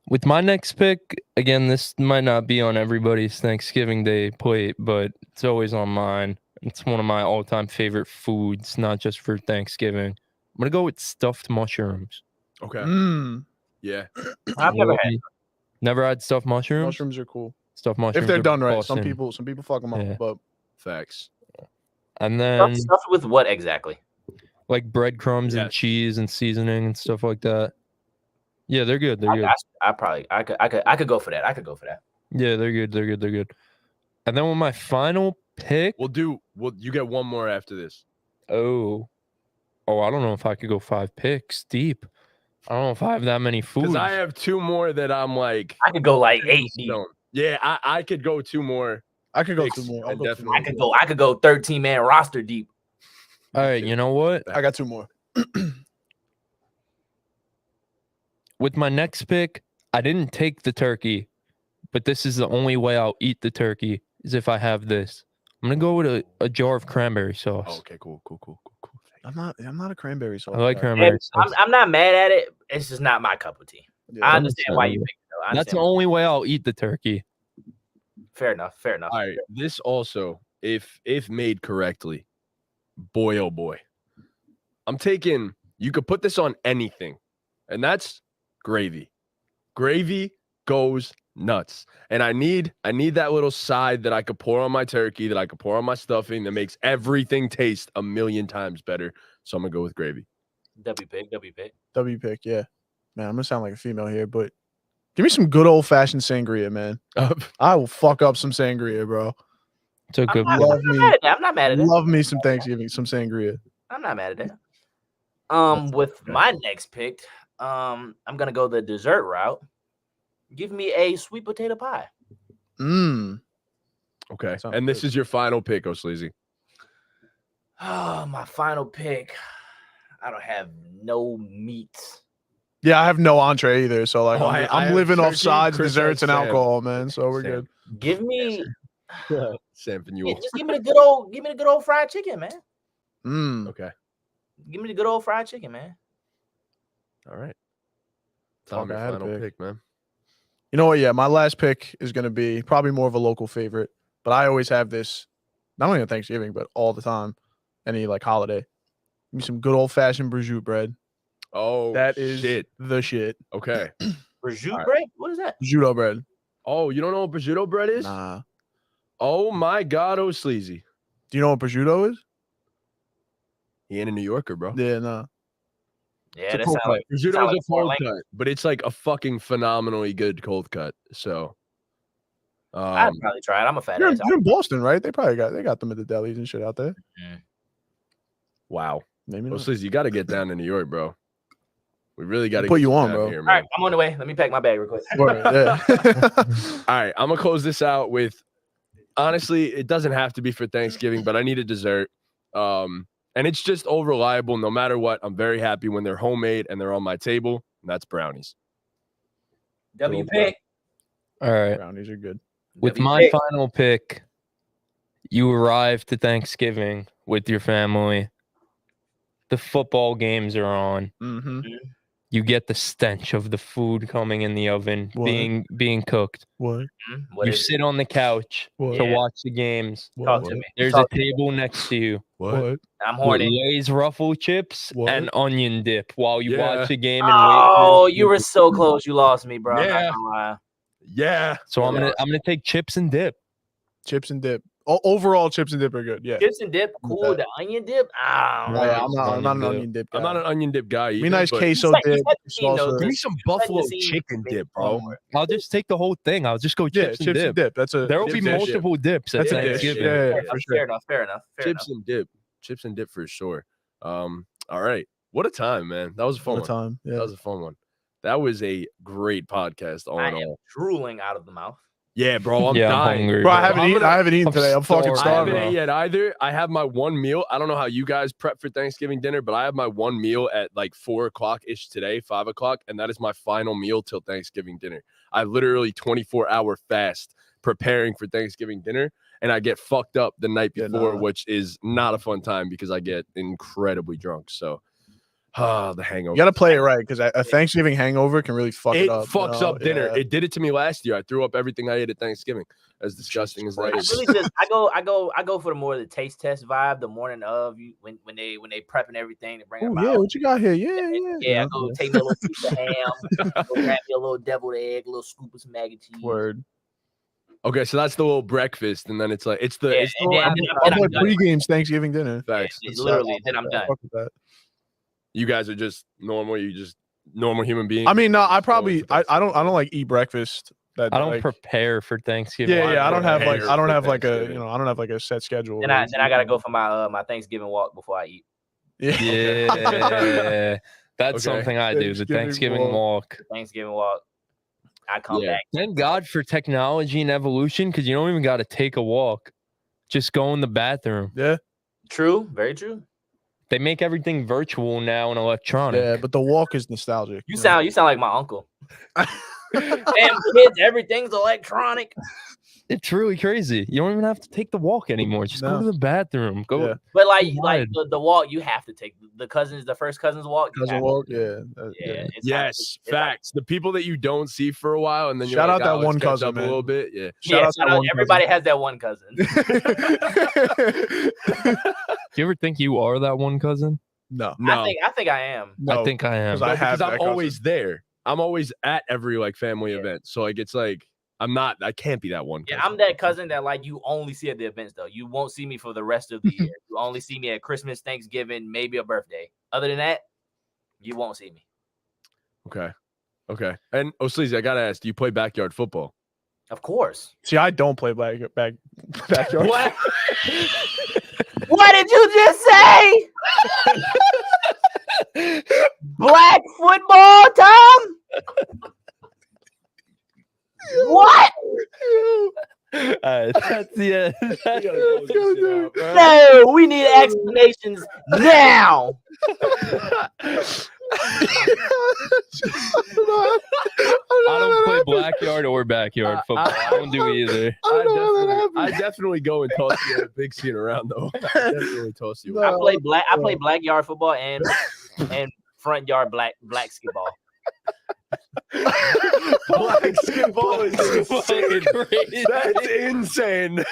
With my next pick, again, this might not be on everybody's Thanksgiving Day plate, but it's always on mine. It's one of my all-time favorite foods, not just for Thanksgiving. I'm gonna go with stuffed mushrooms. Okay. Yeah. I've never had. Never had stuffed mushrooms. Mushrooms are cool Stuffed mushrooms. if they're are done right. awesome. Some people fuck them up, Yeah. but Facts. And then Stuffed with what exactly? like breadcrumbs and Yes. cheese and seasoning and stuff like that. Yeah, they're good. They're good. I could go for that. I could go for that. Yeah, they're good. They're good. They're good. And then with my final pick, You get one more after this. I don't know if I could go 5 picks deep. I don't know if I have that many foods. Because I have 2 more that I'm like. I could go like 8 deep. No. Yeah, I could go 2 more. I could go Picks, 2 more. I'll and go 2 more. definitely- I could go 13-man roster deep. All right, you know what? I got 2 more. With my next pick, I didn't take the turkey, but this is the only way I'll eat the turkey is if I have this. I'm gonna go with a jar of cranberry sauce. Oh, okay, cool. I'm not a cranberry sauce. I like guy. cranberry sauce. I'm not mad at it. It's just not my cup of tea. Yeah. I understand why you picked it. Though. I That's the understand. only way I'll eat the turkey. Fair enough. Fair enough. All right. This also, if made correctly, boy oh boy. You could put this on anything, and that's gravy. Gravy goes nuts. And I need that little side that I could pour on my turkey, that I could pour on my stuffing, that makes everything taste a million times better. So I'm gonna go with gravy. W pick. W pick, yeah. Man, I'm gonna sound like a female here, but give me some good old fashioned sangria, man. I will fuck up some sangria, bro. It's a good Love me. I'm not mad at that. Love me some Thanksgiving, some sangria. I'm not mad at that. With my next pick, I'm gonna go the dessert route. Give me a sweet potato pie. Okay. Sounds And this good. is your final pick, O'Sleazy. Oh, my final pick. I don't have no meats. Yeah, I have no entree either. So like, Oh, I'm I have living off turkey, sides, Chris has desserts, and Sam. alcohol, man. So we're Sam. good. Give me, Sam yeah, just give me the good old fried chicken, man. Okay. Give me the good old fried chicken, man. All right. Fuck, Tom, your I had a final pick. pick, man. You know what? Yeah, my last pick is going to be probably more of a local favorite, but I always have this, not only on Thanksgiving, but all the time, any like holiday. Give me some good old fashioned prosciutto bread. Oh, That is shit. the shit. Okay. Prosciutto All right. bread? What is that? Prosciutto bread. Oh, you don't know what prosciutto bread is? Nah. Oh my God, O'Sleazy. Do you know what prosciutto is? He ain't a New Yorker, bro. Yeah, nah. Yeah, that Cold sounds cut. like Prosciutto's sound a like foreign cold language. cut, but it's like a fucking phenomenally good cold cut. So, I'd probably try it. I'm a fat You're ass. in Boston, right? They probably got them at the delis and shit out there. wow. Maybe not. O'Sleazy, you got to get down to New York, bro. We really got to Put get you on, down bro. here, All man. right, I'm on the way. Let me pack my bag real quick. Word, yeah. All right, I'm gonna close this out with. Honestly, it doesn't have to be for Thanksgiving, but I need a dessert. And it's just all reliable. No matter what, I'm very happy when they're homemade and they're on my table. And that's brownies. W pick. All right. Brownies are good. With W my pick. final pick, you arrive to Thanksgiving with your family. The football games are on. Mm-hmm. You get the stench of the food coming in the oven, What? being cooked. What? What You is sit on the couch What? to Yeah. watch the games. Talk What? to me. There's Talk a to me. table next to you What? I'm with horny. Lay's ruffle chips What? and onion dip while you Yeah. watch the game and Oh, wait. you were so close. You lost me, bro. I'm not Yeah. gonna lie. Yeah. So I'm gonna take chips and dip. Chips and dip. Overall, chips and dip are good. Yeah. Chips and dip, cool. The onion dip, I'm not an onion dip guy. I'm not an onion dip guy either. Me nice but queso You dip. set the scene, though. Salsa. Give me some Setting the buffalo scene. chicken dip, bro. I'll just take the whole thing. I'll just go Yeah, chips and dip. dip. That's a. There will dip be dish. multiple dips at That's a dish. Thanksgiving. Yeah, Fair for enough, sure. fair enough. Fair enough. Chips and dip. Chips and dip for sure. All right. What a time, man. That was a fun All one. the time. Yeah. That was a fun one. That was a great podcast all I in am all. drooling out of the mouth. Yeah, bro. I'm Yeah, I'm dying. hungry. Bro, I bro. haven't eaten I'm today. I'm fucking starving. I haven't starving. ate yet either. I have my one meal. I don't know how you guys prep for Thanksgiving dinner, but I have my one meal at like 4 o'clock ish today, 5 o'clock, and that is my final meal till Thanksgiving dinner. I literally 24-hour fast preparing for Thanksgiving dinner, and I get fucked up the night Yeah, before, nah. which is not a fun time because I get incredibly drunk. So, the hangover. You got to play it right because a Thanksgiving hangover can really fuck it It up. fucks you know? up dinner. Yeah. It did it to me last year. I threw up everything I ate at Thanksgiving. As disgusting as that I is. really just I go for the more the taste test vibe the morning of you when they prepping everything to bring them Oh yeah, out. what you got here? Yeah. Yeah, I go take me a little piece of ham, go grab me a little deviled egg, a little scoop of some mac and cheese. Word. Okay, so that's the little breakfast, and then it's like it's the Yeah, it's the and little then- after- and I'm I'm like done. pre-game's Thanksgiving dinner. Facts. Yeah, literally, then I'm done. Fuck with that. You guys are just normal. You just normal human beings. I mean, no, Just I going probably for I Thanksgiving. don't like eat breakfast. That I don't like, prepare for Thanksgiving. yeah. I don't have like prepare I don't for have like a Thanksgiving. I don't have like a set schedule. Then I gotta go for my Thanksgiving walk before I eat. Yeah. Yeah, that's Okay. something I do. The Thanksgiving Thanksgiving walk. Thanksgiving walk. I come Yeah. back. Thank God for technology and evolution because you don't even got to take a walk. Just go in the bathroom. Yeah. True, very true. They make everything virtual now and electronic. Yeah, but the walk is nostalgic. You sound like my uncle. Damn kids, everything's electronic. It's really crazy. You don't even have to take the walk anymore. Just go No. to the bathroom. Go. Yeah. But like Wide. the walk, you have to take the first cousins walk. you Cousin have to- walk. Yeah. Yeah, it's Yes, it's like- facts. The people that you don't see for a while, and then you're Shout like, out that "Oh, let's one catch cousin, up man. a little bit." Yeah. Shout out to that one everybody has that one cousin. Do you ever think you are that one cousin? No. No, I think I am. No. I think I am. 'cause I have because I'm that cousin. always there. I'm always at every like family Yeah. event. So like it's like I'm not. I can't be that one. Yeah, cousin. I'm that cousin that like you only see at the events though. You won't see me for the rest of the year. You only see me at Christmas, Thanksgiving, maybe a birthday. Other than that, you won't see me. Okay. Okay. And Sleazy, I gotta ask, do you play backyard football? Of course. See, I don't play backyard. What? What did you just say? No, we need explanations now. I don't play backyard or backyard football. I don't do either. I definitely go and toss you a big scene around though. I definitely toss you. I play black yard football and front yard black skiball. Black skiball is fucking crazy. That's insane.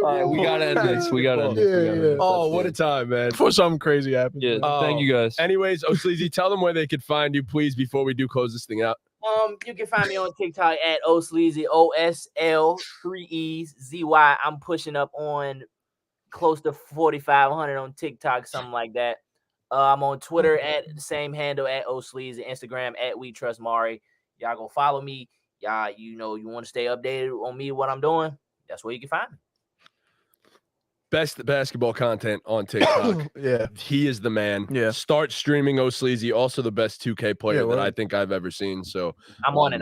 We gotta end this. We gotta end this. Oh, what a time, man. Before something crazy happens. Yeah, thank you guys. Anyways, Sleazy, tell them where they could find you, please, before we do close this thing out. You can find me on TikTok at Sleazy, OSL3EZY. I'm pushing up on close to 4,500 on TikTok, something like that. I'm on Twitter at the same handle at Sleazy, Instagram at We Trust Mari. Y'all go follow me. Y'all, you want to stay updated on me, what I'm doing. That's where you can find me. Best basketball content on TikTok. Yeah. He is the man. Yeah. Start streaming Sleazy, also the best 2K player that I think I've ever seen. So I'm on it.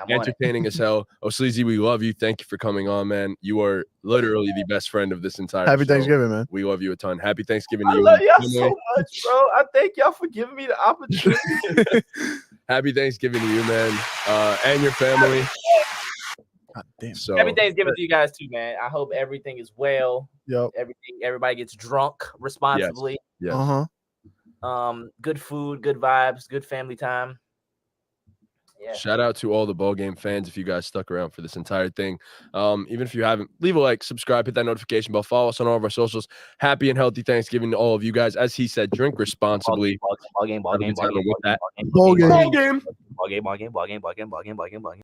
Entertaining as hell. Sleazy, we love you. Thank you for coming on, man. You are literally the best friend of this entire Happy show. Thanksgiving, man. We love you a ton. Happy Thanksgiving to I you. love y'all so much, bro. I thank y'all for giving me the opportunity. Happy Thanksgiving to you, man, and your family. God damn. So Happy Thanksgiving to you guys too, man. I hope everything is well. Yep. Everybody gets drunk responsibly. yes. Good food, good vibes, good family time. Yeah. Shout out to all the BallGame fans if you guys stuck around for this entire thing. Even if you haven't, leave a like, subscribe, hit that notification bell, follow us on all of our socials. Happy and healthy Thanksgiving to all of you guys. As he said, drink responsibly. BallGame. Ball game.